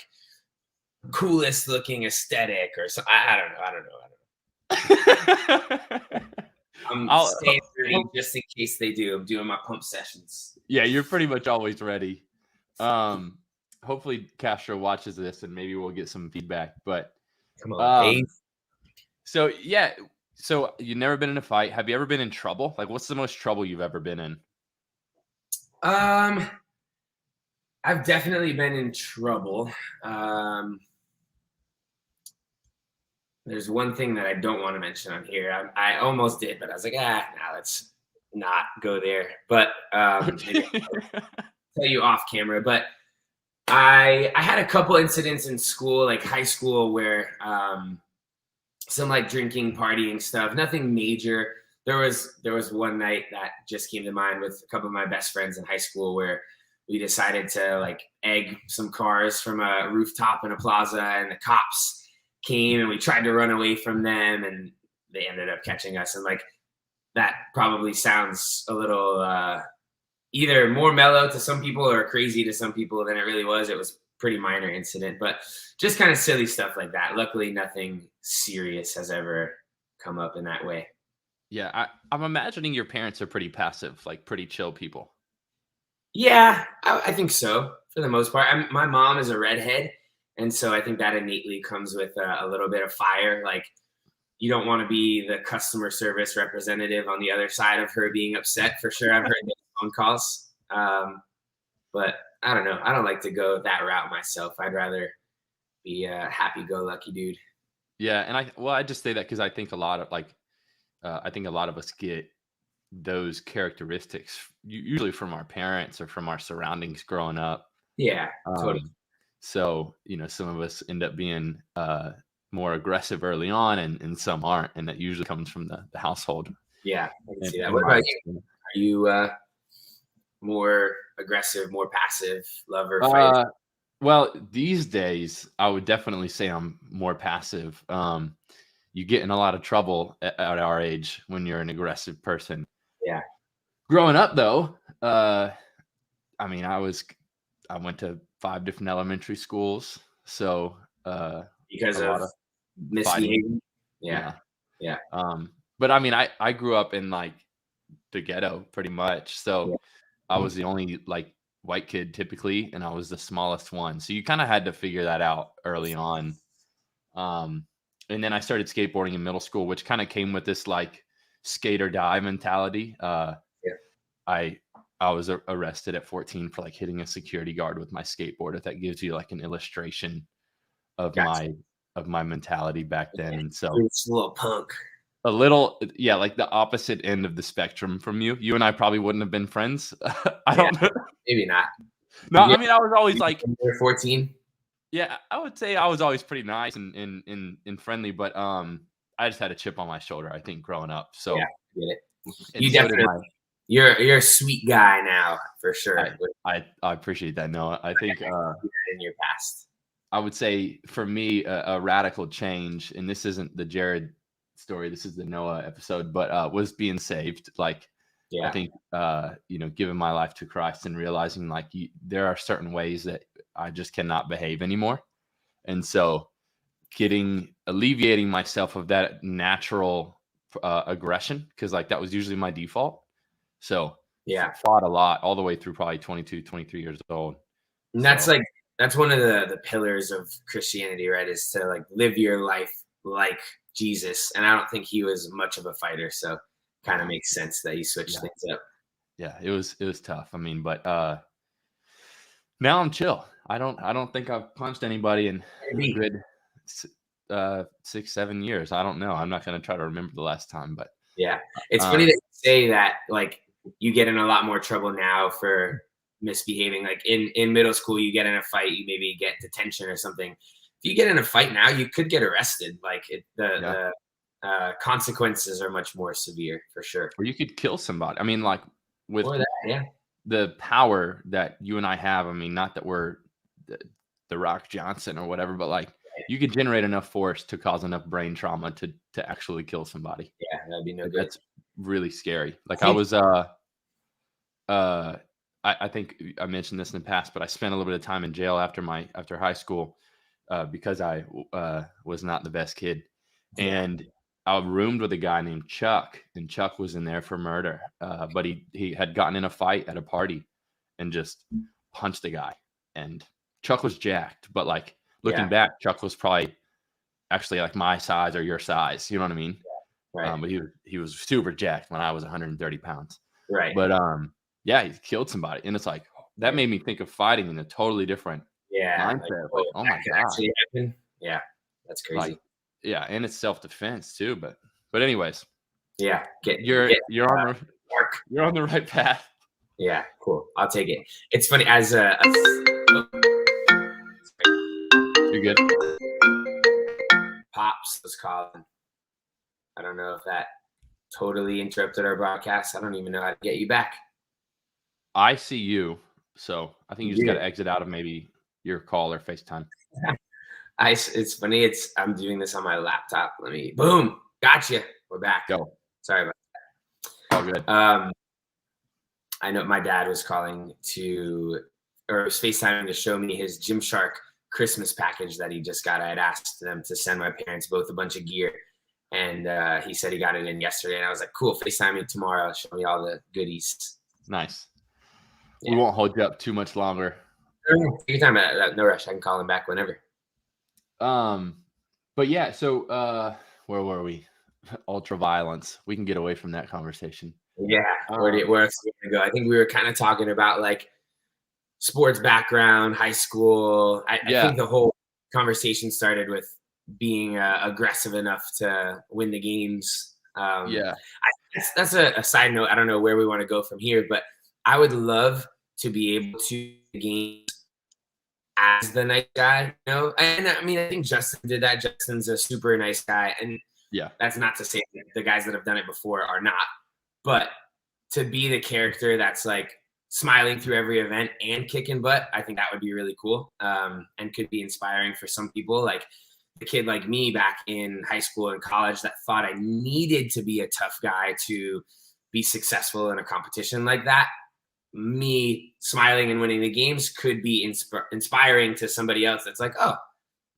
coolest looking aesthetic or so. I don't know. I'm staying ready just in case they do. I'm doing my pump sessions. Yeah, you're pretty much always ready. Hopefully Castro watches this and maybe we'll get some feedback. But come on, so yeah, so you've never been in a fight. Have you ever been in trouble? Like, what's the most trouble you've ever been in? I've definitely been in trouble. There's one thing that I don't want to mention on here. I almost did, but I was like, let's not go there. But maybe I'll tell you off camera. But I had a couple incidents in school, like high school, where some like drinking, partying stuff. Nothing major. There was one night that just came to mind with a couple of my best friends in high school where we decided to like egg some cars from a rooftop in a plaza, and the cops came and we tried to run away from them and they ended up catching us. And like, that probably sounds a little either more mellow to some people or crazy to some people than it really was. It was pretty minor incident, but just kind of silly stuff like that. Luckily, nothing serious has ever come up in that way. Yeah, I'm imagining your parents are pretty passive, like pretty chill people. Yeah, I think so for the most part. My mom is a redhead, and so I think that innately comes with a little bit of fire. Like, you don't want to be the customer service representative on the other side of her being upset, for sure. I've heard those phone calls. But I don't know. I don't like to go that route myself. I'd rather be a happy-go-lucky dude. Yeah, and I just say that because I think a lot of us get those characteristics usually from our parents or from our surroundings growing up. Yeah, totally. So, some of us end up being more aggressive early on and some aren't. And that usually comes from the household. Yeah, I can see that. What about you? Are you more aggressive, more passive, lover, fighter? Well, these days, I would definitely say I'm more passive. You get in a lot of trouble at our age when you're an aggressive person. Yeah. Growing up, though, I went to 5 different elementary schools, so because of misbehaving. Yeah. But I mean, I grew up in like the ghetto pretty much, so I was the only like white kid typically, and I was the smallest one. So you kind of had to figure that out early on. And then I started skateboarding in middle school, which kind of came with this like skate or die mentality. I was arrested at 14 for like hitting a security guard with my skateboard. If that gives you like an illustration of my mentality back then. And so it's a little punk. A little, yeah, like the opposite end of the spectrum from you. You and I probably wouldn't have been friends. I don't know. Maybe not. No, I mean, I was always like 14. Yeah, I would say I was always pretty nice and friendly, but I just had a chip on my shoulder, I think, growing up. So yeah, I get it. You definitely you're a sweet guy now, for sure. I appreciate that. No, I think in your past. I would say for me a radical change, and this isn't the Jared story, this is the Noah episode, but was being saved. Like, I think giving my life to Christ and realizing like there are certain ways that I just cannot behave anymore. And so alleviating myself of that natural aggression, because like that was usually my default. So fought a lot all the way through probably 22, 23 years old. And that's one of the pillars of Christianity, right? Is to like live your life like Jesus. And I don't think he was much of a fighter. So kind of makes sense that he switched things up. Yeah, it was tough. I mean, but now I'm chill. I don't think I've punched anybody in a good 6-7 years. I don't know. I'm not going to try to remember the last time, but yeah, it's funny that you say that. Like, you get in a lot more trouble now for misbehaving. Like in middle school, you get in a fight, you maybe get detention or something. If you get in a fight now, you could get arrested. Like the consequences are much more severe, for sure. Or you could kill somebody. I mean, like with or that, the power that you and I have, I mean, not that we're the Rock Johnson or whatever, but like you could generate enough force to cause enough brain trauma to actually kill somebody. Yeah, that'd be no good. That's really scary. Like I I think was I think I mentioned this in the past, but I spent a little bit of time in jail after high school because I was not the best kid, yeah, and I roomed with a guy named Chuck, and Chuck was in there for murder. But he had gotten in a fight at a party and just punched the guy, and Chuck was jacked. But like looking yeah, back, Chuck was probably actually like my size or your size. You know what I mean? right, But he was super jacked when I was 130 pounds. right. But yeah, he killed somebody, and it's like that made me think of fighting in a totally different Yeah, mindset. oh, Like, oh my that could god, actually happen. Yeah, that's crazy. like yeah, and it's self defense too. But anyways, Yeah, you're get you're on the Mark. you're on the right path. Yeah, cool. I'll take it. It's funny as You're good. Pops was calling. I don't know if that totally interrupted our broadcast. I don't even know how to get you back. I see you, so I think you just got Yeah. to exit out of maybe your call or FaceTime. It's funny. I'm doing this on my laptop. Let me boom. Gotcha. We're back. Go. Sorry about All good. I know my dad was calling or was FaceTiming to show me his Gymshark Christmas package that he just got. I had asked them to send my parents both a bunch of gear, and he said he got it in yesterday. And I was like, cool, FaceTime me tomorrow. Show me all the goodies. Nice. Yeah. We won't hold you up too much longer. Take your time. No rush. I can call him back whenever. But yeah, so where were we? Ultra violence. We can get away from that conversation. Yeah. Where else are we gonna go? I think we were kind of talking about like sports background, high school. I think the whole conversation started with being aggressive enough to win the games. That's a side note. I don't know where we want to go from here, but I would love to be able to game as the nice guy, you know? And I mean, I think Justin did that. Justin's a super nice guy. And Yeah. that's not to say that the guys that have done it before are not, but to be the character that's like smiling through every event and kicking butt, I think that would be really cool, and could be inspiring for some people. Like the kid like me back in high school and college that thought I needed to be a tough guy to be successful in a competition like that. Me smiling and winning the games could be inspiring to somebody else that's like, oh,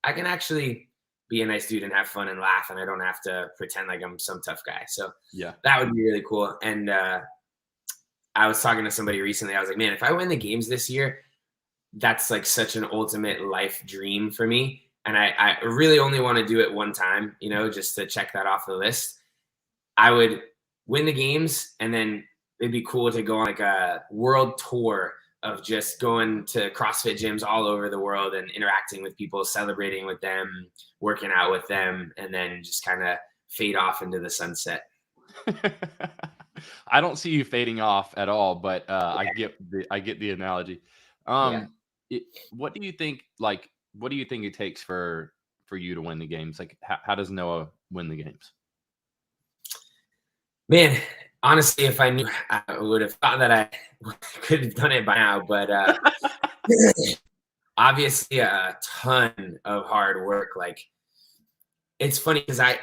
I can actually be a nice dude and have fun and laugh, and I don't have to pretend like I'm some tough guy. So Yeah. that would be really cool. And I was talking to somebody recently. I was like, man, if I win the games this year, that's like such an ultimate life dream for me. And I really only want to do it one time, you know, just to check that off the list. I would win the games, and then it'd be cool to go on like a world tour of just going to CrossFit gyms all over the world and interacting with people, celebrating with them, working out with them, and then just kind of fade off into the sunset. I don't see you fading off at all, but I get the analogy. What do you think? Like, what do you think it takes for you to win the games? Like, how does Noah win the games? Man, honestly, if I knew, I would have thought that I could have done it by now. But obviously, a ton of hard work. Like, it's funny because I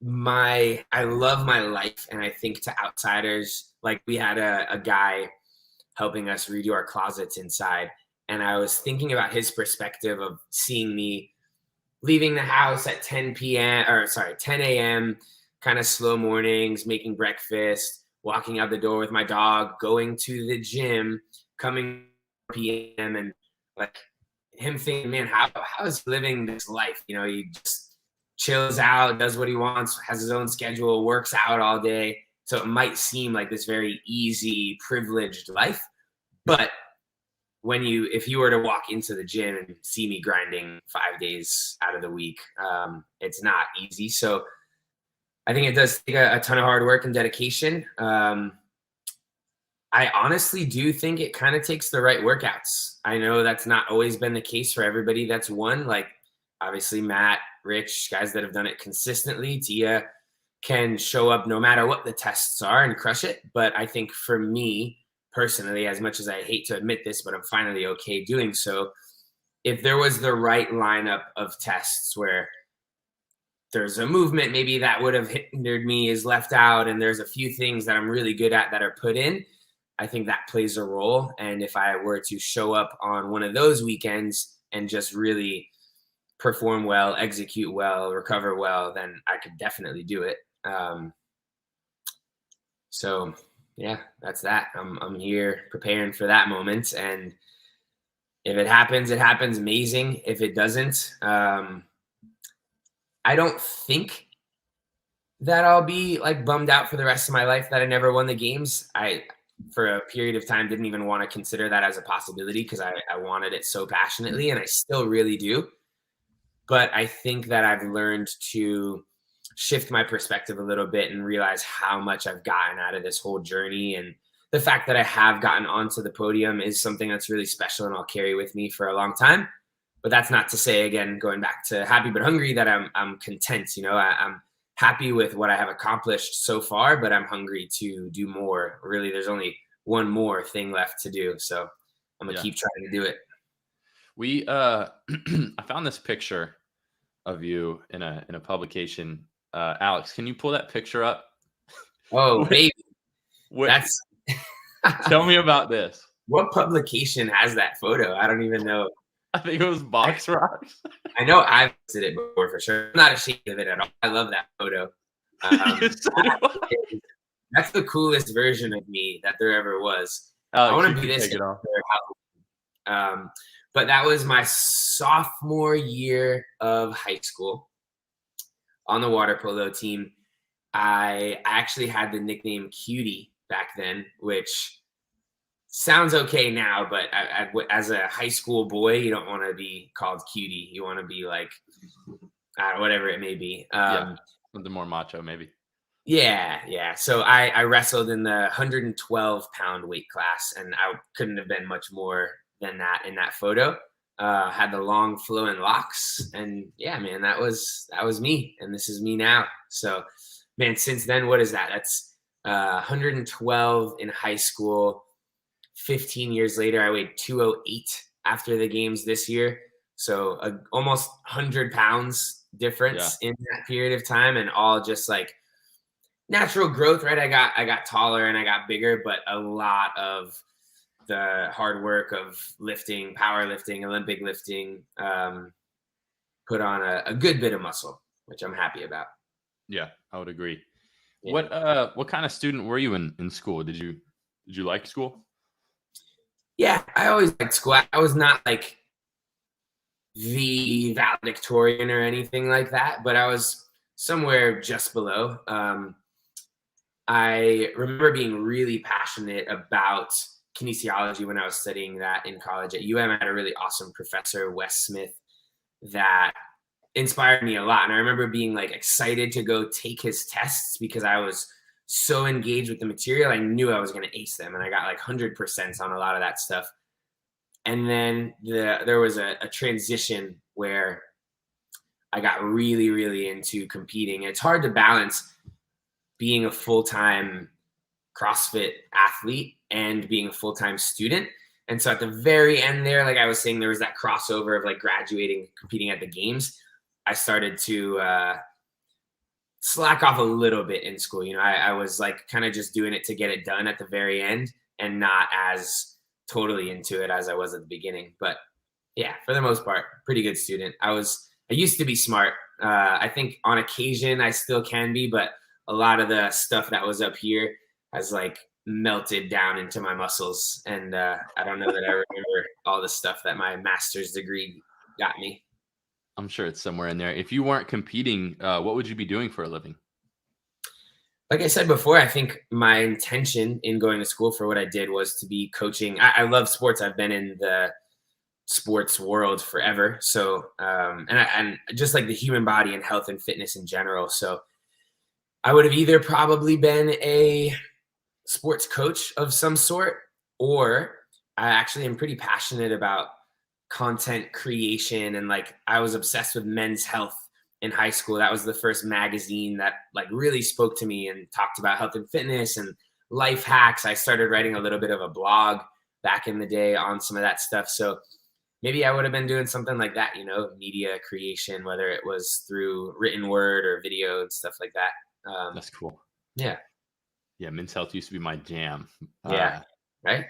love my life, and I think to outsiders, like we had a guy helping us redo our closets inside, and I was thinking about his perspective of seeing me leaving the house at 10 a.m., kind of slow mornings, making breakfast, walking out the door with my dog, going to the gym, coming p.m. and like him thinking, man, how is he living this life? You know, he just chills out, does what he wants, has his own schedule, works out all day. So it might seem like this very easy, privileged life, but if you were to walk into the gym and see me grinding 5 days out of the week, it's not easy. So I think it does take a ton of hard work and dedication. I honestly do think it kind of takes the right workouts. I know that's not always been the case for everybody that's won. Like obviously Matt, Rich, guys that have done it consistently. Tia can show up no matter what the tests are and crush it. But I think for me personally, as much as I hate to admit this, but I'm finally okay doing so. If there was the right lineup of tests where there's a movement maybe that would have hindered me is left out, and there's a few things that I'm really good at that are put in, I think that plays a role. And if I were to show up on one of those weekends and just really perform well, execute well, recover well, then I could definitely do it. So yeah, that's that. I'm here preparing for that moment. And if it happens, it happens. Amazing. If it doesn't, I don't think that I'll be like bummed out for the rest of my life that I never won the games. I, for a period of time, didn't even want to consider that as a possibility because I wanted it so passionately, and I still really do. But I think that I've learned to shift my perspective a little bit and realize how much I've gotten out of this whole journey. And the fact that I have gotten onto the podium is something that's really special and I'll carry with me for a long time. But that's not to say, again, going back to happy but hungry, that I'm content. You know, I'm happy with what I have accomplished so far, but I'm hungry to do more. Really, there's only one more thing left to do. So I'm gonna keep trying to do it. We I found this picture of you in a publication. Alex, can you pull that picture up? Oh, baby. That's tell me about this. What publication has that photo? I don't even know. I think it was Box Rocks. I know I've listed it before for sure. I'm not ashamed of it at all. I love that photo. That's the coolest version of me that there ever was. I want to be this. But that was my sophomore year of high school on the water polo team. I actually had the nickname Cutie back then, which sounds okay now, but as a high school boy, you don't want to be called Cutie. You want to be like, whatever it may be. Something more macho, maybe. Yeah. So I wrestled in the 112-pound weight class, and I couldn't have been much more than that in that photo. Had the long flowing locks, and yeah, man, that was me, and this is me now. So, man, since then, what is that? That's 112 in high school. 15 years later, I weighed 208 after the games this year. So almost 100 pounds difference in that period of time, and all just like natural growth, right? I got taller and I got bigger, but a lot of the hard work of lifting, powerlifting, Olympic lifting, put on a good bit of muscle, which I'm happy about. Yeah, I would agree. Yeah. What kind of student were you in school? Did you like school? Yeah, I always liked school. I was not like the valedictorian or anything like that, but I was somewhere just below. I remember being really passionate about kinesiology when I was studying that in college at UM. I had a really awesome professor, Wes Smith, that inspired me a lot. And I remember being like excited to go take his tests because I was so engaged with the material. I knew I was going to ace them, and I got like 100% on a lot of that stuff. And then there was a transition where I got really, really into competing. It's hard to balance being a full-time CrossFit athlete and being a full-time student. And so at the very end there, like I was saying, there was that crossover of like graduating, competing at the games. I started to slack off a little bit in school. You know, I was like kind of just doing it to get it done at the very end and not as totally into it as I was at the beginning. But yeah, for the most part, pretty good student. I used to be smart. I think on occasion I still can be, but a lot of the stuff that was up here has like melted down into my muscles. And I don't know that I remember all the stuff that my master's degree got me. I'm sure it's somewhere in there. If you weren't competing, what would you be doing for a living? Like I said before, I think my intention in going to school for what I did was to be coaching. I love sports. I've been in the sports world forever. So, and just like the human body and health and fitness in general. So I would have either probably been a sports coach of some sort, or I actually am pretty passionate about content creation. And like, I was obsessed with Men's Health in high school. That was the first magazine that like really spoke to me and talked about health and fitness. And life hacks. I started writing a little bit of a blog back in the day on some of that stuff. So maybe I would have been doing something like that, media creation, whether it was through written word or video and stuff like that. That's cool. Yeah. Yeah. Men's health used to be my jam. Yeah. Right.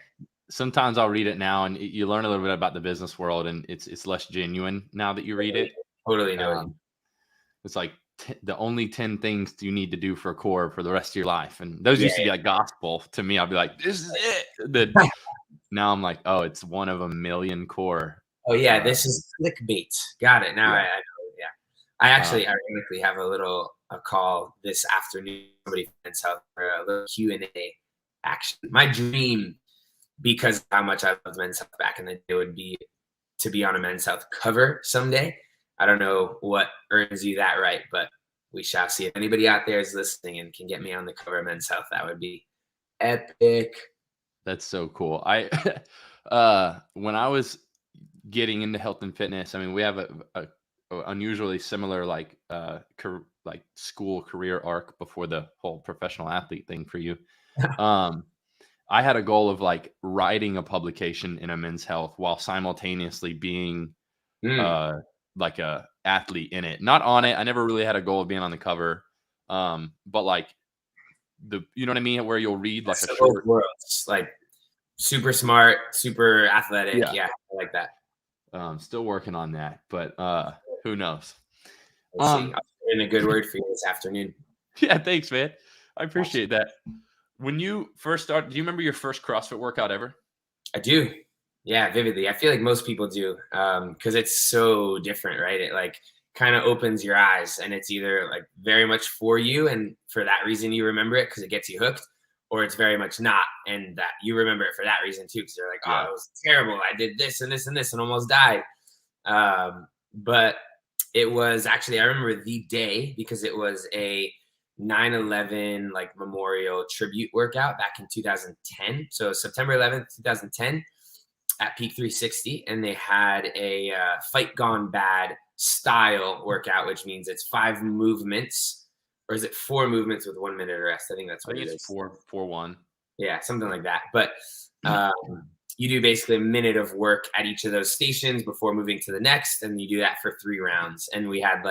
Sometimes I'll read it now and you learn a little bit about the business world, and it's less genuine now that you read it. Totally know. It's like the only 10 things you need to do for a core for the rest of your life. And those used to be like gospel to me. I'll be like, this is it. Now I'm like, oh, it's one of a million core. Oh yeah. This is clickbait. Got it. Now I know. Yeah. I actually ironically have a call this afternoon, somebody from Men's Health for a little Q&A action. My dream, because of how much I loved Men's Health back in the day, would be to be on a Men's Health cover someday. I don't know what earns you that right, but we shall see. If anybody out there is listening and can get me on the cover of Men's Health, that would be epic. That's so cool. When I was getting into health and fitness, I mean, we have a unusually similar school career arc before the whole professional athlete thing for you. I had a goal of like writing a publication in a Men's Health while simultaneously being like a athlete in it, not on it. I never really had a goal of being on the cover. But like you know what I mean? Where you'll read like a short worlds, like super smart, super athletic. Yeah, I like that. Still working on that, but who knows? I'll put in a good word for you this afternoon. Yeah, thanks, man. I appreciate that. When you first started, do you remember your first CrossFit workout ever? I do. Yeah, vividly. I feel like most people do, because it's so different, right? It like kind of opens your eyes, and it's either like very much for you, and for that reason you remember it because it gets you hooked, or it's very much not, and that you remember it for that reason too, because you're like, oh, it was terrible. I did this and this and this and almost died. But it was actually, I remember the day because it was a 9/11 like memorial tribute workout back in 2010. So September 11th, 2010 at Peak 360. And they had a Fight Gone Bad style workout, which means it's 5 movements, or is it 4 movements with 1 minute of rest? I think that's what it is. 4-1. Yeah, something like that. But you do basically a minute of work at each of those stations before moving to the next. And you do that for 3 rounds. And we had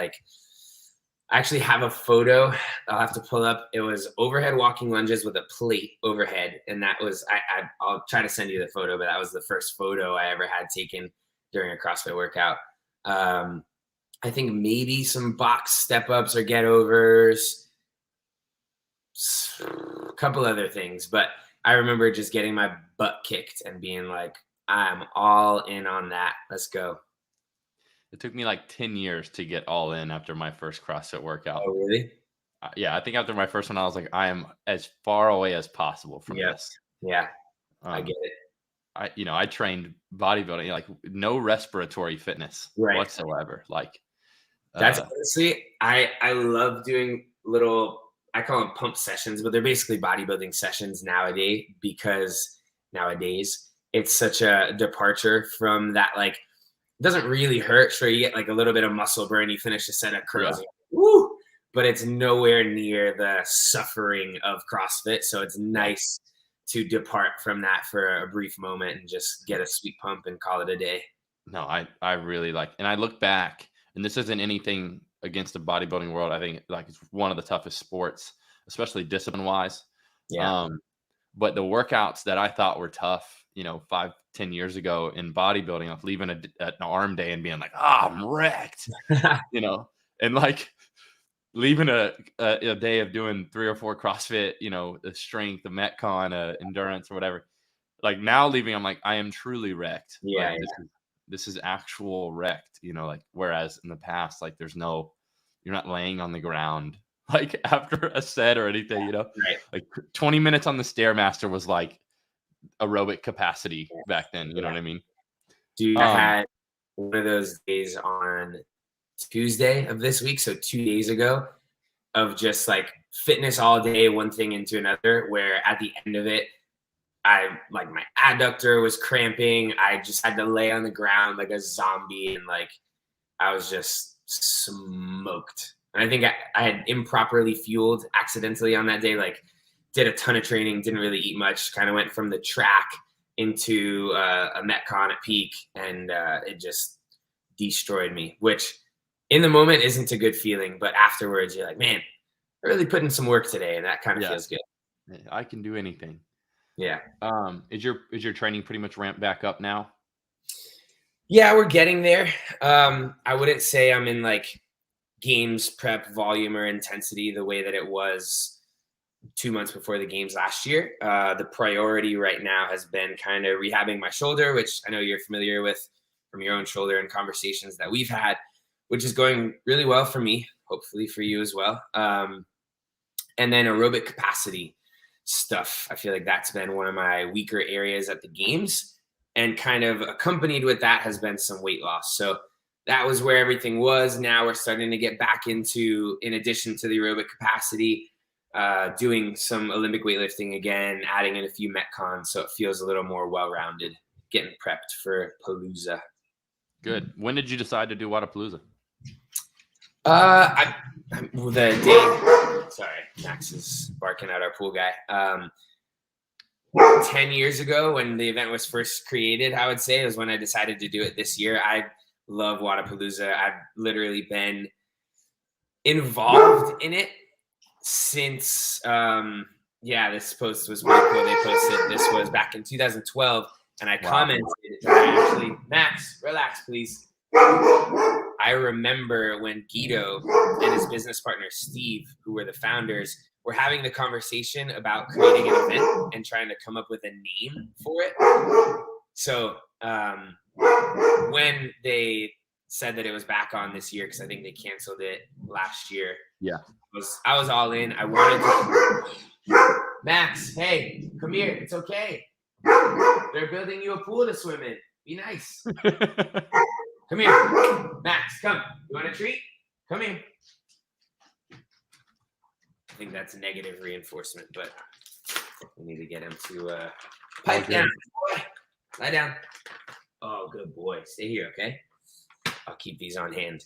I actually have a photo I'll have to pull up. It was overhead walking lunges with a plate overhead. And that was, I'll try to send you the photo, but that was the first photo I ever had taken during a CrossFit workout. I think maybe some box step ups or get overs, a couple other things, but I remember just getting my butt kicked and being like, I'm all in on that. Let's go. It took me like 10 years to get all in after my first CrossFit workout. Oh, really? Yeah, I think after my first one, I was like, I am as far away as possible from this. Yeah, I get it. I trained bodybuilding, like no respiratory fitness whatsoever. Like that's honestly, I love doing little, I call them pump sessions, but they're basically bodybuilding sessions nowadays, because nowadays it's such a departure from that. Like, it doesn't really hurt. Sure, you get like a little bit of muscle burn. You finish a set of curls, woo! But it's nowhere near the suffering of CrossFit. So it's nice to depart from that for a brief moment and just get a sweet pump and call it a day. No, I really like, and I look back, and this isn't anything against the bodybuilding world. I think like it's one of the toughest sports, especially discipline wise. Yeah. But the workouts that I thought were tough, 5-10 years ago in bodybuilding, like leaving an arm day and being like, I'm wrecked, and like leaving a day of doing 3 or 4 CrossFit, the strength, the Metcon, endurance or whatever. Like now leaving, I'm like, I am truly wrecked. Yeah. Like, this is actual wrecked, like, whereas in the past, like you're not laying on the ground like after a set or anything, right. Like 20 minutes on the Stairmaster was like aerobic capacity back then. You know what I mean? Dude, I had one of those days on Tuesday of this week, so 2 days ago, of just like fitness all day, one thing into another, where at the end of it, I like my adductor was cramping. I just had to lay on the ground like a zombie, and like I was just smoked. And I think I had improperly fueled accidentally on that day. Like did a ton of training, didn't really eat much, kind of went from the track into a Metcon at peak, and it just destroyed me, which in the moment isn't a good feeling, but afterwards you're like, man, I really put in some work today, and that kind of feels good. I can do anything. Yeah. Is your training pretty much ramped back up now? Yeah, we're getting there. I wouldn't say I'm in like games prep volume or intensity the way that it was 2 months before the games last year. The priority right now has been kind of rehabbing my shoulder, which I know you're familiar with from your own shoulder and conversations that we've had, which is going really well for me, hopefully for you as well. And then aerobic capacity stuff. I feel like that's been one of my weaker areas at the games, and kind of accompanied with that has been some weight loss. So that was where everything was. Now we're starting to get back into, in addition to the aerobic capacity, doing some Olympic weightlifting again, adding in a few Metcons. So it feels a little more well-rounded, getting prepped for Palooza. Good. When did you decide to do WODProof? The day, sorry, Max is barking at our pool guy. 10 years ago when the event was first created, I would say, was when I decided to do it this year. I love WODProof. I've literally been involved in it since, this post was really cool. They posted, this was back in 2012, and I commented that I actually, Max, relax, please. I remember when Guido and his business partner, Steve, who were the founders, were having the conversation about creating an event and trying to come up with a name for it. So when they said that it was back on this year, because I think they canceled it last year. Yeah. I was all in. I wanted to. Max, hey, come here. It's okay. They're building you a pool to swim in. Be nice. Come here. Max, come. You want a treat? Come here. I think that's negative reinforcement, but we need to get him to pipe down. Boy. Lie down. Oh, good boy. Stay here, okay? I'll keep these on hand.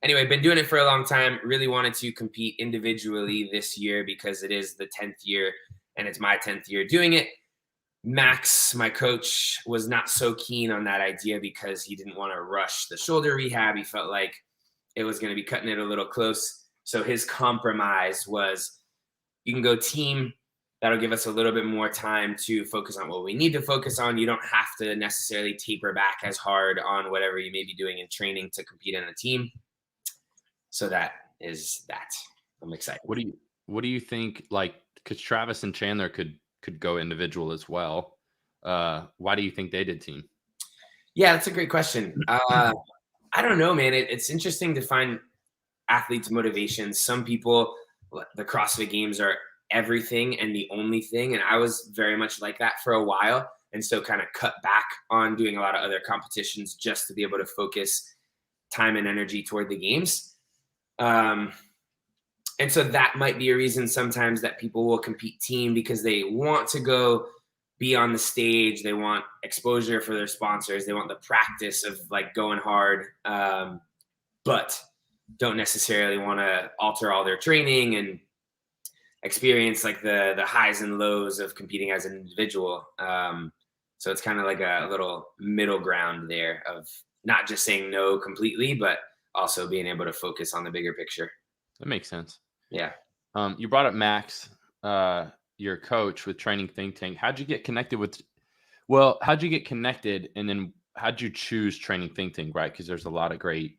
Anyway, been doing it for a long time. Really wanted to compete individually this year because it is the 10th year and it's my 10th year doing it. Max, my coach, was not so keen on that idea because he didn't want to rush the shoulder rehab. He felt like it was going to be cutting it a little close. So his compromise was, you can go team. That'll give us a little bit more time to focus on what we need to focus on. You don't have to necessarily taper back as hard on whatever you may be doing in training to compete in a team. So that is that. I'm excited. What do you think, like, because Travis and Chandler could go individual as well. Why do you think they did team? Yeah, that's a great question. I don't know, man. It's interesting to find athletes' motivations. Some people, the CrossFit Games are everything and the only thing. And I was very much like that for a while. And so kind of cut back on doing a lot of other competitions just to be able to focus time and energy toward the games. And so that might be a reason sometimes that people will compete team because they want to go be on the stage. They want exposure for their sponsors. They want the practice of like going hard, but don't necessarily want to alter all their training and experience like the highs and lows of competing as an individual. So it's kind of like a little middle ground there of not just saying no completely, but also being able to focus on the bigger picture. That makes sense. Yeah. You brought up Max, your coach with Training Think Tank. How'd you get connected and then how'd you choose Training Think Tank, right? Because there's a lot of great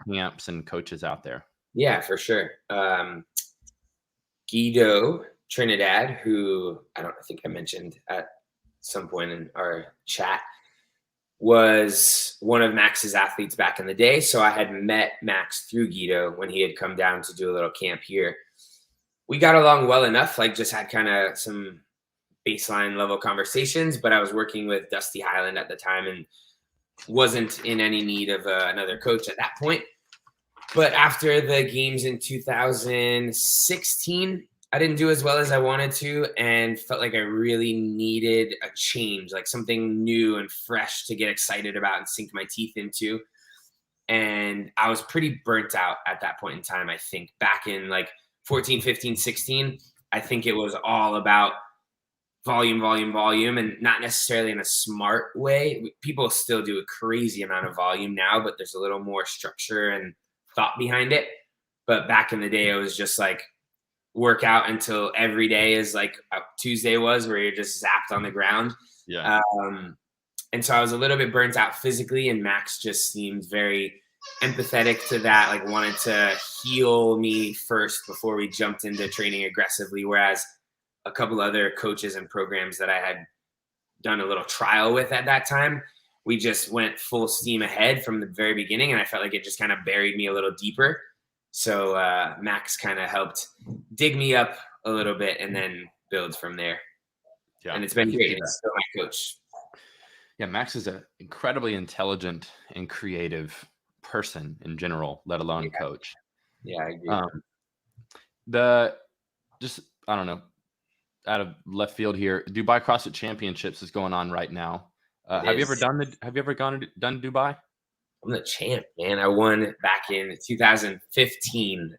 camps and coaches out there. Yeah, for sure. Guido Trinidad, who I think I mentioned at some point in our chat, was one of Max's athletes back in the day. So I had met Max through Guido when he had come down to do a little camp here. We got along well enough, like just had kind of some baseline level conversations, but I was working with Dusty Highland at the time and wasn't in any need of another coach at that point. But after the games in 2016, I didn't do as well as I wanted to and felt like I really needed a change, like something new and fresh to get excited about and sink my teeth into. And I was pretty burnt out at that point in time, I think. Back in like 14, 15, 16, I think it was all about volume, and not necessarily in a smart way. People still do a crazy amount of volume now, but there's a little more structure and thought behind it. But back in the day, it was just like work out until every day is like a Tuesday was, where you're just zapped on the ground. Yeah. And so I was a little bit burnt out physically, and Max just seemed very empathetic to that, like wanted to heal me first before we jumped into training aggressively. Whereas a couple other coaches and programs that I had done a little trial with at that time, we just went full steam ahead from the very beginning. And I felt like it just kind of buried me a little deeper. So Max kind of helped dig me up a little bit and then build from there. Yeah. And it's been great. He's still my coach. Yeah, Max is an incredibly intelligent and creative person in general, let alone coach. Yeah, I agree. I don't know, out of left field here, Dubai CrossFit Championships is going on right now. Have you ever done Dubai? I'm the champ, man. I won back in 2015.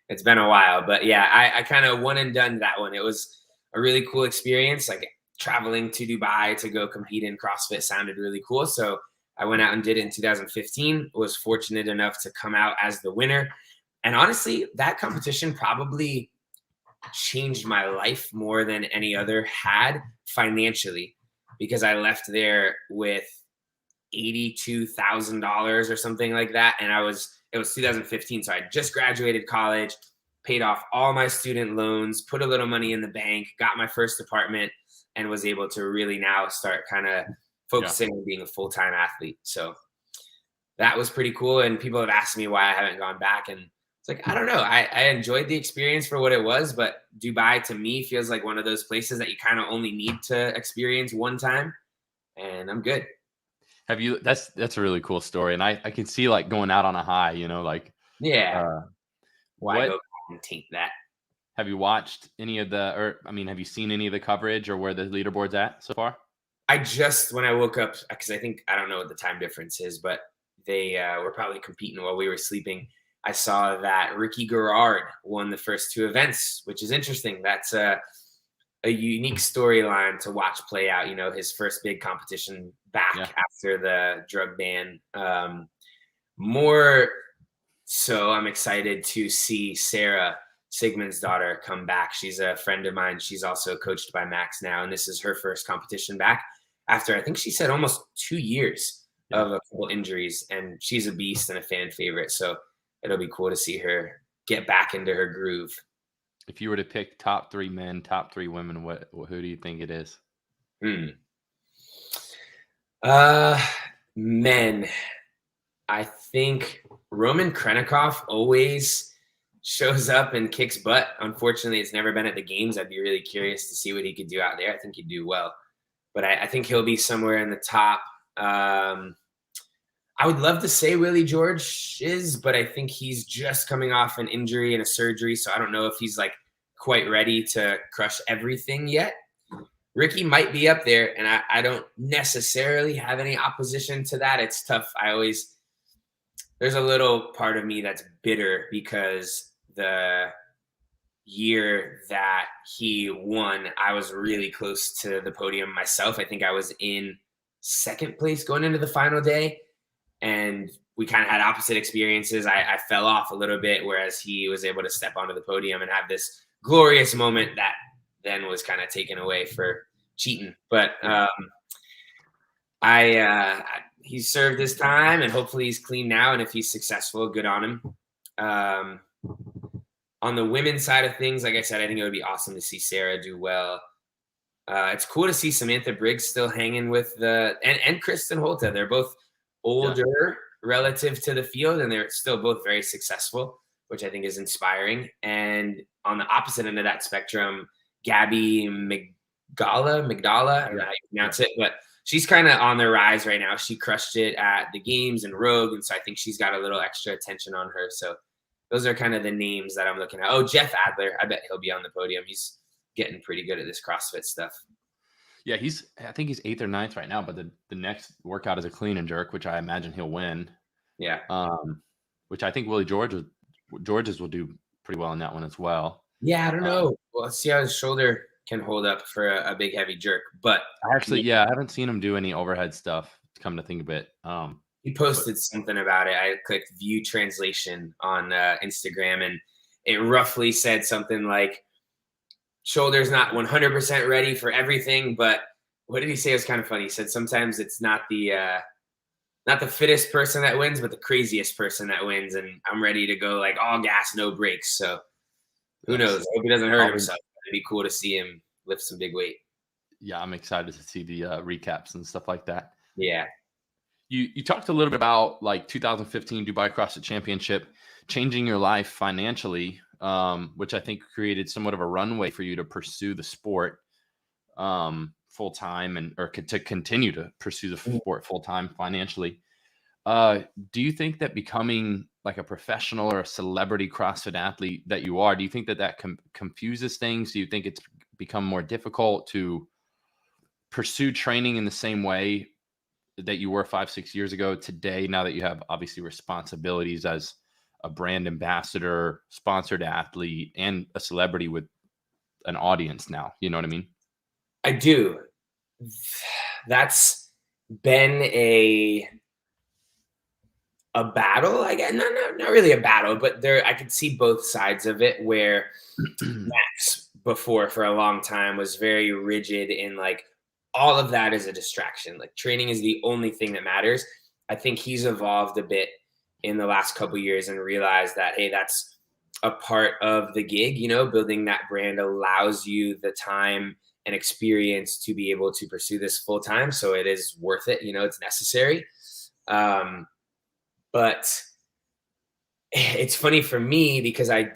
It's been a while, but yeah, I kind of won and done that one. It was a really cool experience. Like traveling to Dubai to go compete in CrossFit sounded really cool. So I went out and did it in 2015, was fortunate enough to come out as the winner. And honestly, that competition probably changed my life more than any other had financially, because I left there with $82,000 or something like that. And it was 2015. So I just graduated college, paid off all my student loans, put a little money in the bank, got my first apartment, and was able to really now start kind of focusing on being a full-time athlete. So that was pretty cool. And people have asked me why I haven't gone back. And it's like, I don't know. I enjoyed the experience for what it was, but Dubai to me feels like one of those places that you kind of only need to experience one time, and I'm good. Have you, that's a really cool story. And I can see like going out on a high, like, why go and taint that? Have you watched any of have you seen any of the coverage or where the leaderboard's at so far? When I woke up, because I don't know what the time difference is, but they were probably competing while we were sleeping. I saw that Ricky Garrard won the first two events, which is interesting. That's a unique storyline to watch play out. His first big competition back after the drug ban. More so, I'm excited to see Sarah Sigmund's daughter come back. She's a friend of mine. She's also coached by Max now, and this is her first competition back after, I think she said, almost 2 years of a couple injuries, and she's a beast and a fan favorite. So it'll be cool to see her get back into her groove. If you were to pick top 3 men, top 3 women, who do you think it is? Men. I think Roman Krennikov always shows up and kicks butt. Unfortunately, it's never been at the games. I'd be really curious to see what he could do out there. I think he'd do well, but I think he'll be somewhere in the top. I would love to say Willie George is, but I think he's just coming off an injury and a surgery, so I don't know if he's like quite ready to crush everything yet. Ricky might be up there, and I don't necessarily have any opposition to that. It's tough. There's a little part of me that's bitter because the year that he won, I was really close to the podium myself. I think I was in second place going into the final day, and we kind of had opposite experiences. I fell off a little bit, whereas he was able to step onto the podium and have this glorious moment that then was kind of taken away for cheating. But he's served his time, and hopefully he's clean now. And if he's successful, good on him. On the women's side of things, like I said, I think it would be awesome to see Sarah do well. It's cool to see Samantha Briggs still hanging with and Kristen Holta. They're both older relative to the field, and they're still both very successful, which I think is inspiring. And on the opposite end of that spectrum, Gabby Migdala, I don't know how you pronounce it, but she's kind of on the rise right now. She crushed it at the games and Rogue, and so I think she's got a little extra attention on her. So those are kind of the names that I'm looking at. Oh, Jeff Adler, I bet he'll be on the podium. He's getting pretty good at this CrossFit stuff. Yeah, I think he's 8th or 9th right now, but the next workout is a clean and jerk, which I imagine he'll win. Yeah. Which I think Willie George's will do pretty well in that one as well. Yeah, I don't know. Well, let's see how his shoulder can hold up for a big heavy jerk. But I actually, yeah, I haven't seen him do any overhead stuff. Come to think of it, he but posted something about it. I clicked view translation on Instagram, and it roughly said something like, "Shoulder's not 100% ready for everything," but what did he say? It was kind of funny. He said sometimes it's not the fittest person that wins, but the craziest person that wins. And I'm ready to go like all gas, no brakes. So who nice. knows? I hope he doesn't hurt Probably, himself. It'd be cool to see him lift some big weight. yeah, I'm excited to see the recaps and stuff like that. Yeah. You talked a little bit about like 2015 Dubai CrossFit Championship changing your life financially, which I think created somewhat of a runway for you to pursue the sport full time or to continue to pursue the sport full time financially. Do you think that becoming like a professional or a celebrity CrossFit athlete that you are, do you think that confuses things? Do you think it's become more difficult to pursue training in the same way that you were 5, 6 years ago today, now that you have obviously responsibilities as a brand ambassador, sponsored athlete, and a celebrity with an audience now? You know what I mean? I do. That's been a battle, I guess. Not really a battle, but there I could see both sides of it where Max before for a long time was very rigid in like all of that is a distraction. Like training is the only thing that matters. I think he's evolved a bit in the last couple years and realized that hey, that's a part of the gig. Building that brand allows you the time and experience to be able to pursue this full time. So it is worth it. It's necessary. But it's funny for me because I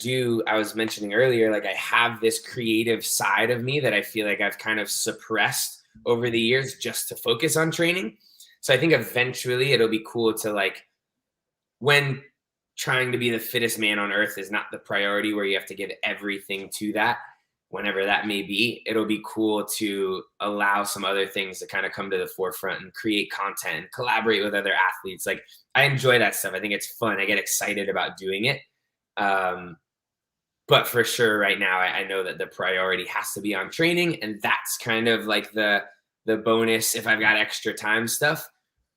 was mentioning earlier, like I have this creative side of me that I feel like I've kind of suppressed over the years just to focus on training. So I think eventually it'll be cool to like when trying to be the fittest man on earth is not the priority where you have to give everything to that, whenever that may be, it'll be cool to allow some other things to kind of come to the forefront and create content and collaborate with other athletes. Like I enjoy that stuff. I think it's fun. I get excited about doing it. But for sure right now, I know that the priority has to be on training. And that's kind of like the bonus if I've got extra time stuff.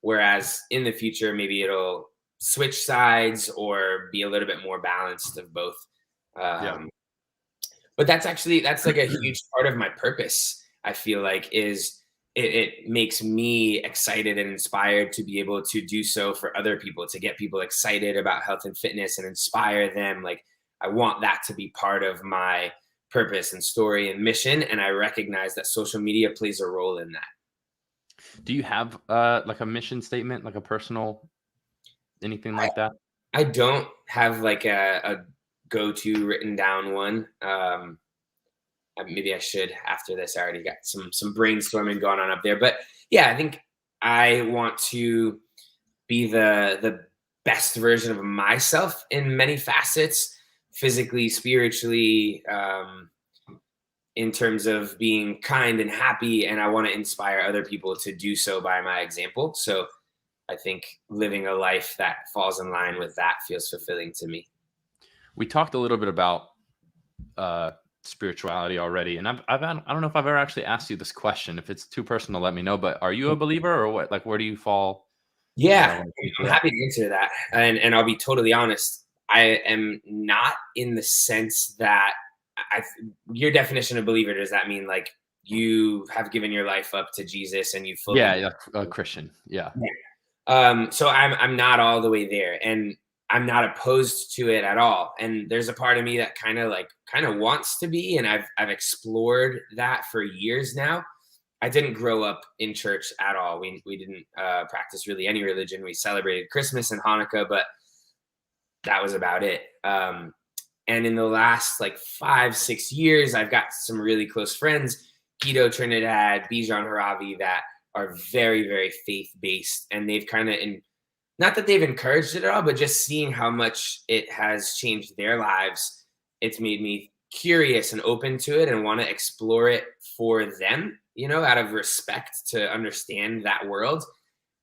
Whereas in the future, maybe it'll switch sides or be a little bit more balanced of both. Yeah. But that's like a huge part of my purpose. I feel like it makes me excited and inspired to be able to do so for other people, to get people excited about health and fitness and inspire them. Like I want that to be part of my purpose and story and mission. And I recognize that social media plays a role in that. Do you have like a mission statement, like a personal, anything like that? I don't have like a go-to written down one. Maybe I should after this. I already got some brainstorming going on up there, but yeah, I think I want to be the best version of myself in many facets, physically, spiritually, in terms of being kind and happy. And I want to inspire other people to do so by my example. So I think living a life that falls in line with that feels fulfilling to me. We talked a little bit about spirituality already, and I don't know if I've ever actually asked you this question. If it's too personal, let me know. But are you a believer, or what? Like, where do you fall? Yeah, I'm happy to answer that, and I'll be totally honest. I am not in the sense that your definition of believer, does that mean like you have given your life up to Jesus and you fully? Yeah, a Christian. Yeah. So I'm not all the way there, and I'm not opposed to it at all. And there's a part of me that kind of wants to be, and I've explored that for years now. I didn't grow up in church at all. We didn't practice really any religion. We celebrated Christmas and Hanukkah, but that was about it. And in the last like 5-6 years, I've got some really close friends, Guido Trinidad, Bijan Haravi, that are very, very faith-based. And they've kind of, not that they've encouraged it at all, but just seeing how much it has changed their lives, it's made me curious and open to it and want to explore it for them, out of respect to understand that world.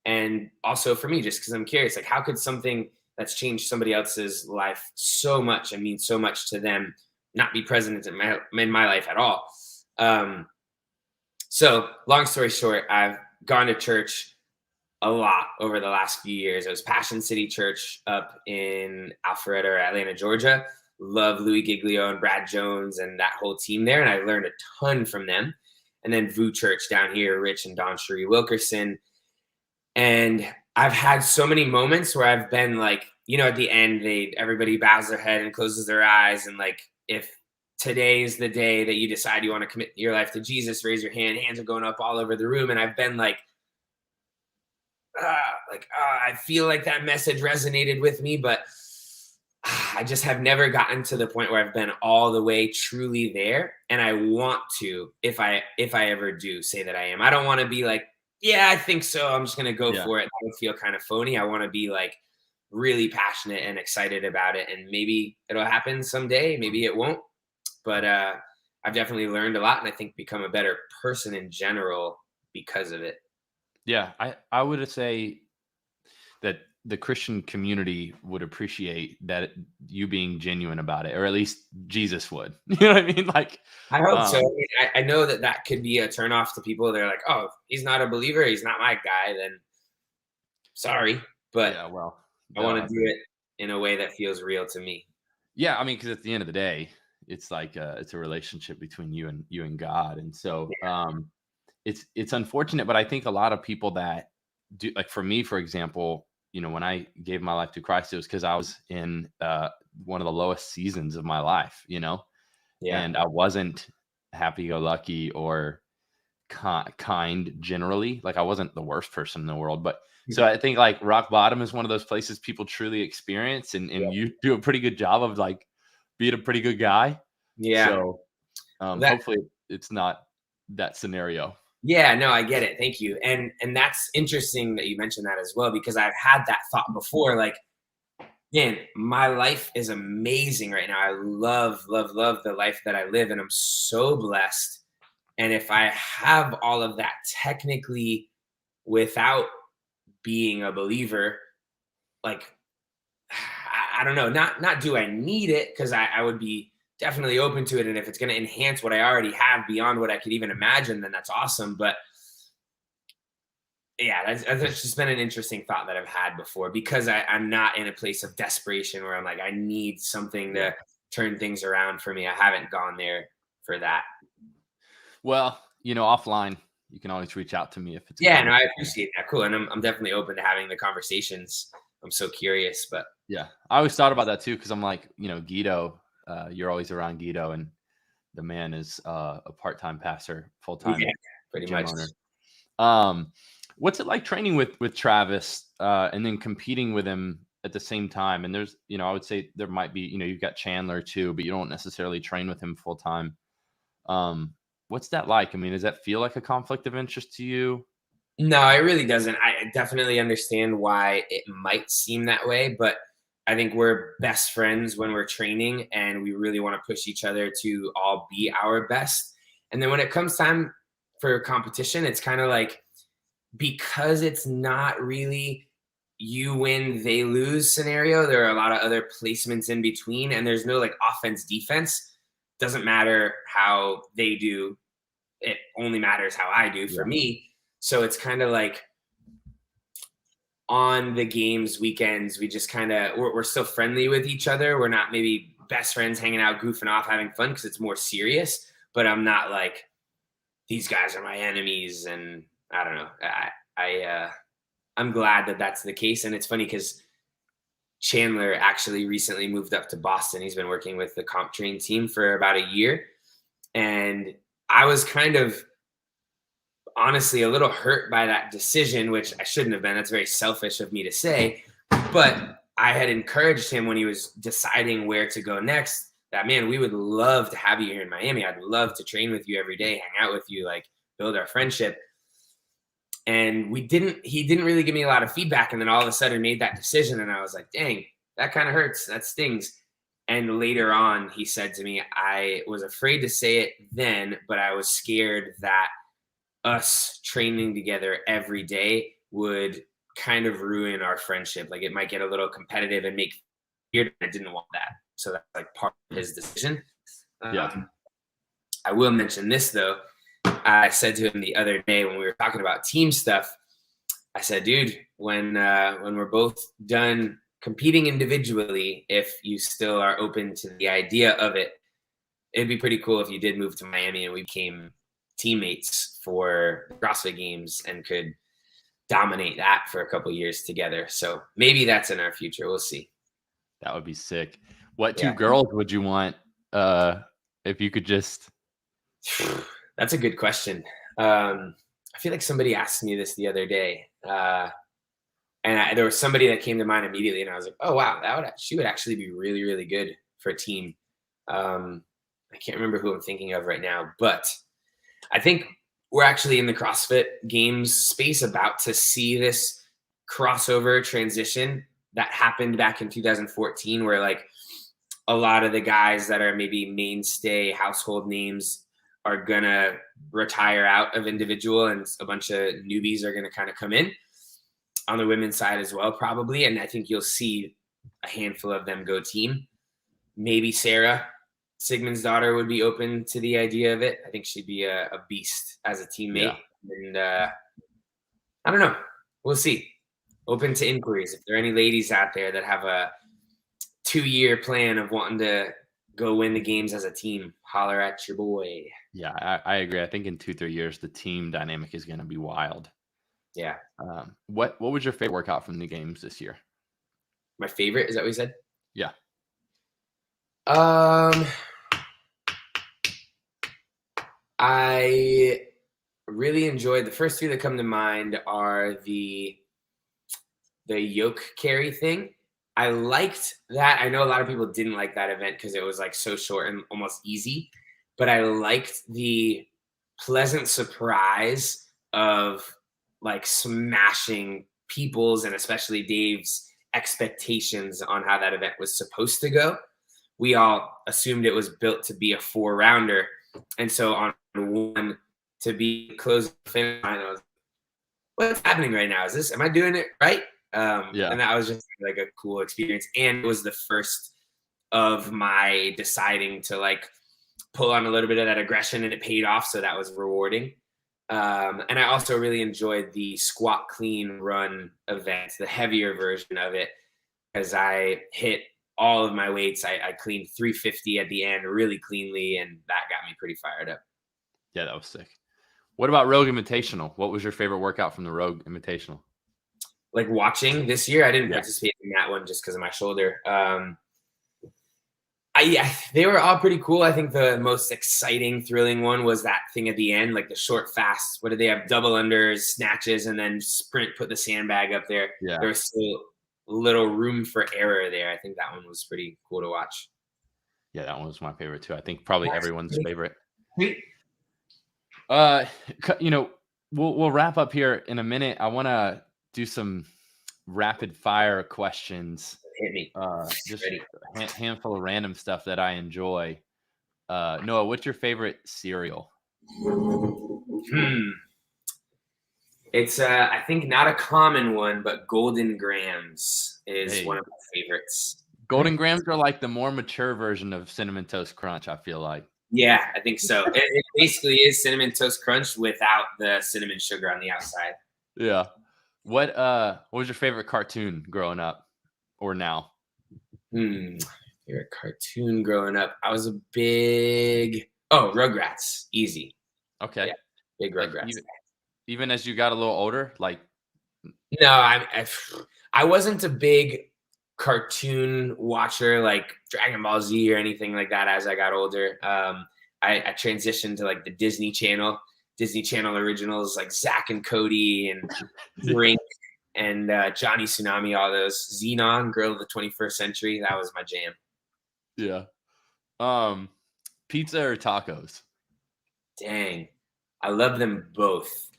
And also for me, just because I'm curious, like how could something that's changed somebody else's life so much and means so much to them not be present in my life at all. So long story short, I've gone to church a lot over the last few years. It was Passion City Church up in Alpharetta or Atlanta, Georgia. Love Louis Giglio and Brad Jones and that whole team there. And I learned a ton from them. And then VU Church down here, Rich and Don Cherie Wilkerson. And I've had so many moments where I've been like, at the end, everybody bows their head and closes their eyes. And like, if today is the day that you decide you want to commit your life to Jesus, raise your hand. Hands are going up all over the room. And I've been like, I feel like that message resonated with me, but I just have never gotten to the point where I've been all the way truly there. And I want to, if I ever do, say that I am. I don't want to be like, yeah, I think so, I'm just going to go for it. That would feel kind of phony. I want to be like really passionate and excited about it. And maybe it'll happen someday. Maybe it won't. But I've definitely learned a lot, and I think become a better person in general because of it. Yeah, I would say that the Christian community would appreciate that you being genuine about it, or at least Jesus would. You know what I mean? Like, I hope so. I know that could be a turnoff to people. They're like, "Oh, he's not a believer. He's not my guy." Then, sorry, but yeah, well, I want to do it in a way that feels real to me. Yeah, I mean, because at the end of the day, it's like it's a relationship between you and God, and so it's unfortunate, but I think a lot of people that do, like for me, for example, when I gave my life to Christ, it was because I was in one of the lowest seasons of my life, and I wasn't happy-go-lucky or kind generally. Like I wasn't the worst person in the world, but so I think like rock bottom is one of those places people truly experience, and you do a pretty good job of like being a pretty good guy. Yeah. So hopefully it's not that scenario. Yeah, no, I get it. Thank you. And that's interesting that you mentioned that as well, because I've had that thought before. Like, man, my life is amazing right now. I love, love, love the life that I live, and I'm so blessed. And if I have all of that technically without being a believer, like, I don't know, not do I need it, because I would be definitely open to it. And if it's going to enhance what I already have beyond what I could even imagine, then that's awesome. But yeah, that's just been an interesting thought that I've had before, because I'm not in a place of desperation where I'm like, I need something to turn things around for me. I haven't gone there for that. Well, offline, you can always reach out to me if it's. Yeah, no, I appreciate that. Cool. And I'm definitely open to having the conversations. I'm so curious, but yeah, I always thought about that too. Cause I'm like, Guido, you're always around Guido, and the man is a part-time pastor, full-time pretty gym much owner. What's it like training with Travis and then competing with him at the same time? And there's, I would say there might be, you've got Chandler too, but you don't necessarily train with him full time. What's that like? I mean, does that feel like a conflict of interest to you? No, it really doesn't. I definitely understand why it might seem that way, but I think we're best friends when we're training, and we really want to push each other to all be our best. And then when it comes time for competition, it's kind of like, because it's not really you win, they lose scenario, there are a lot of other placements in between, and there's no like offense, defense. Doesn't matter how they do. It only matters how I do for me. So it's kind of like, on the games weekends, we just kind of, we're still friendly with each other. We're not maybe best friends hanging out, goofing off, having fun, because it's more serious. But I'm not like, these guys are my enemies. And I don't know. I'm glad that that's the case. And it's funny because Chandler actually recently moved up to Boston. He's been working with the comp train team for about a year. And I was kind of, honestly, a little hurt by that decision, which I shouldn't have been. That's very selfish of me to say. But I had encouraged him when he was deciding where to go next, that, man, we would love to have you here in Miami. I'd love to train with you every day, hang out with you, like build our friendship. And he didn't really give me a lot of feedback. And then all of a sudden made that decision. And I was like, dang, that kind of hurts. That stings. And later on, he said to me, I was afraid to say it then, but I was scared that us training together every day would kind of ruin our friendship. Like it might get a little competitive and make weird. I didn't want that. So that's like part of his decision. Yeah. I will mention this though. I said to him the other day when we were talking about team stuff, I said, dude, when we're both done competing individually, if you still are open to the idea of it, it'd be pretty cool if you did move to Miami and we became teammates for the CrossFit Games and could dominate that for a couple years together. So maybe that's in our future. We'll see. That would be sick. What two Yeah. girls would you want if you could just... That's a good question. I feel like somebody asked me this the other day. There was somebody that came to mind immediately, and I was like, "Oh wow, she would actually be really, really good for a team." I can't remember who I'm thinking of right now, but I think we're actually in the CrossFit Games space about to see this crossover transition that happened back in 2014, where like a lot of the guys that are maybe mainstay household names are gonna retire out of individual, and a bunch of newbies are gonna kind of come in on the women's side as well, probably. And I think you'll see a handful of them go team. Maybe Sarah, Sigmund's daughter, would be open to the idea of it. I think she'd be a beast as a teammate. Yeah. And I don't know. We'll see. Open to inquiries. If there are any ladies out there that have a 2-year plan of wanting to go win the games as a team, holler at your boy. Yeah, I agree. I think in 2-3 years, the team dynamic is going to be wild. Yeah. What was your favorite workout from the games this year? My favorite? Is that what you said? Yeah. I really enjoyed the first two that come to mind are the yoke carry thing. I liked that. I know a lot of people didn't like that event because it was like so short and almost easy, but I liked the pleasant surprise of like smashing people's and especially Dave's expectations on how that event was supposed to go. We all assumed it was built to be a 4-rounder. And so on one to be close to finish line, I was, what's happening right now? Am I doing it right? Yeah. And that was just like a cool experience. And it was the first of my deciding to like pull on a little bit of that aggression, and it paid off. So that was rewarding. And I also really enjoyed the squat clean run event, the heavier version of it, as I hit all of my weights. I cleaned 350 at the end really cleanly, and that got me pretty fired up. Yeah, that was sick. What about Rogue Invitational? What was your favorite workout from the Rogue Invitational? Like watching this year, I didn't participate in that one just because of my shoulder. They were all pretty cool. I think the most exciting, thrilling one was that thing at the end, like the short fast. What did they have? Double unders, snatches, and then sprint, put the sandbag up there. Yeah. There was still little room for error there. I think that one was pretty cool to watch. Yeah, that one was my favorite too. I think probably everyone's favorite. We'll wrap up here in a minute. I want to do some rapid fire questions. Hit me. Just a handful of random stuff that I enjoy. Noah, what's your favorite cereal? It's I think not a common one, but Golden Grams is one of my favorites. Golden Grams are like the more mature version of Cinnamon Toast Crunch, I feel like. Yeah, I think so. It basically is Cinnamon Toast Crunch without the cinnamon sugar on the outside. Yeah. What was your favorite cartoon growing up or now? Favorite cartoon growing up? I was a big Rugrats. Easy. Okay. Yeah, big Rugrats. Like even as you got a little older, like no, I wasn't a big cartoon watcher like Dragon Ball Z or anything like that as I got older. I transitioned to like the Disney Channel originals like Zack and Cody and Brink and Johnny Tsunami, all those. Xenon, Girl of the 21st Century. That was my jam. Yeah. Pizza or tacos? Dang. I love them both.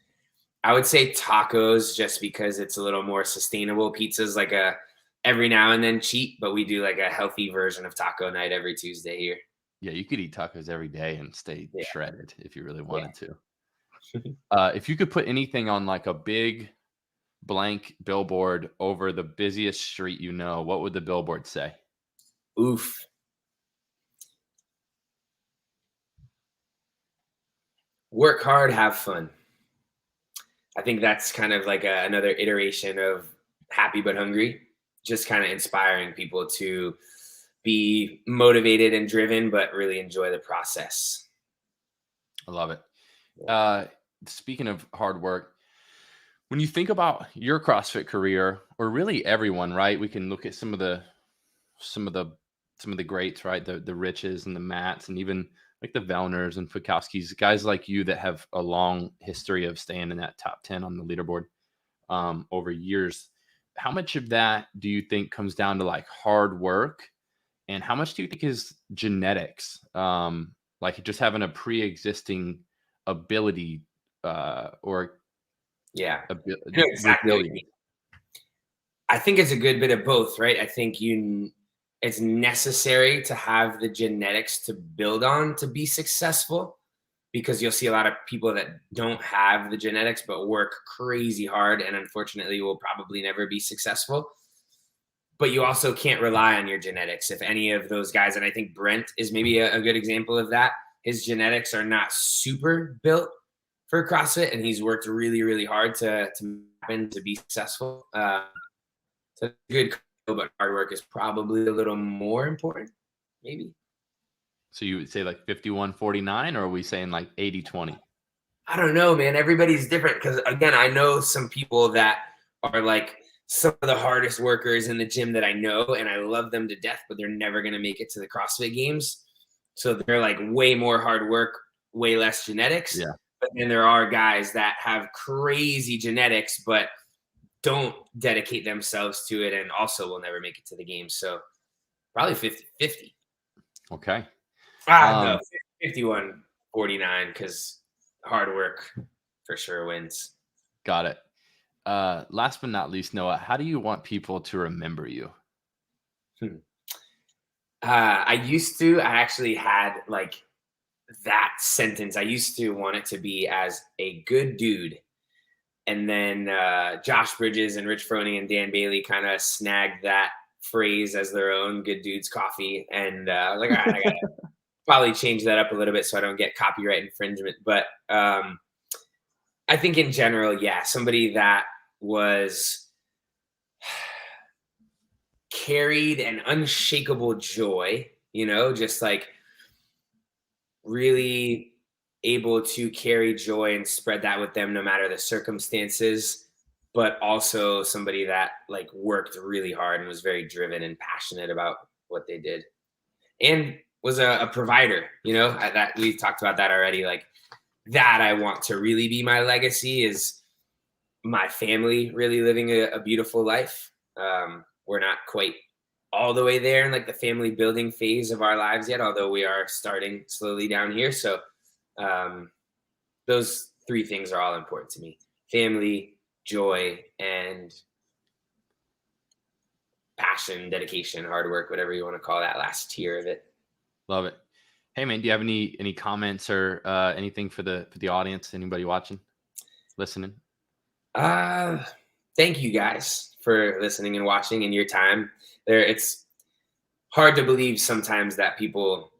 I would say tacos just because it's a little more sustainable. Pizza's like a every now and then cheat, but we do like a healthy version of taco night every Tuesday here. Yeah, you could eat tacos every day and stay shredded if you really wanted to. If you could put anything on like a big blank billboard over the busiest street, what would the billboard say? Oof. Work hard, have fun. I think that's kind of like another iteration of happy but hungry, just kind of inspiring people to be motivated and driven, but really enjoy the process. I love it. Yeah. Speaking of hard work, when you think about your CrossFit career, or really everyone, right? We can look at some of the greats, right? The Riches and the Matts, and even like the Vellners and Fikowskis, guys like you that have a long history of staying in that top 10 on the leaderboard over years. How much of that do you think comes down to like hard work, and how much do you think is genetics? Like just having a pre-existing ability or Yeah. abi- I know exactly what you resilience. mean. I think it's a good bit of both, right? I think it's necessary to have the genetics to build on to be successful, because you'll see a lot of people that don't have the genetics but work crazy hard and unfortunately will probably never be successful. But you also can't rely on your genetics. If any of those guys, and I think Brent is maybe a good example of that, his genetics are not super built for CrossFit, and he's worked really, really hard to happen to be successful. So good, but hard work is probably a little more important, maybe. So you would say like 51-49, or are we saying like 80-20? I don't know, man. Everybody's different, because again, I know some people that are like some of the hardest workers in the gym that I know, and I love them to death, but they're never going to make it to the CrossFit Games. So they're like way more hard work, way less genetics. Yeah. But then there are guys that have crazy genetics, but don't dedicate themselves to it and also will never make it to the games. So probably 50-50. Okay. No, 51-49, because hard work for sure wins. Got it. Last but not least, Noah, how do you want people to remember you? Hmm. I actually had like that sentence. I used to want it to be as a good dude. And then Josh Bridges and Rich Froning and Dan Bailey kind of snagged that phrase as their own, good dudes coffee. And I was like, all right, I got to probably change that up a little bit so I don't get copyright infringement. But I think in general, yeah, somebody that was carried an unshakable joy, just like really able to carry joy and spread that with them no matter the circumstances, but also somebody that like worked really hard and was very driven and passionate about what they did, and was a provider. That we talked about that already. Like that, I want to really be my legacy is my family really living a beautiful life. We're not quite all the way there in like the family building phase of our lives yet, although we are starting slowly down here. So those three things are all important to me: family, joy, and passion, dedication, hard work, whatever you want to call that last tier of it. Love it. Hey man, do you have any comments or anything for the audience? Anybody watching, listening? Thank you guys for listening and watching and your time. It's hard to believe sometimes that people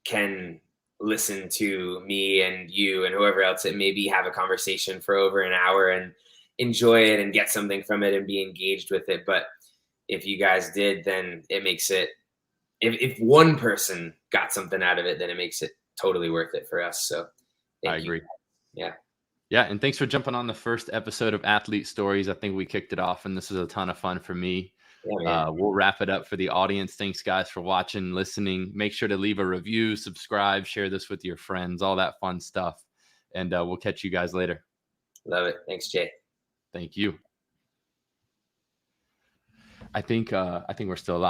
can listen to me and you and whoever else it may be have a conversation for over an hour and enjoy it and get something from it and be engaged with it. But if you guys did, then it makes it, if one person got something out of it, then it makes it totally worth it for us. So I agree. Yeah. Yeah. And thanks for jumping on the first episode of Athlete Stories. I think we kicked it off and this was a ton of fun for me. Yeah, we'll wrap it up for the audience. Thanks guys for watching, listening. Make sure to leave a review, subscribe, share this with your friends, all that fun stuff. And we'll catch you guys later. Love it. Thanks, Jay. Thank you. I think we're still alive.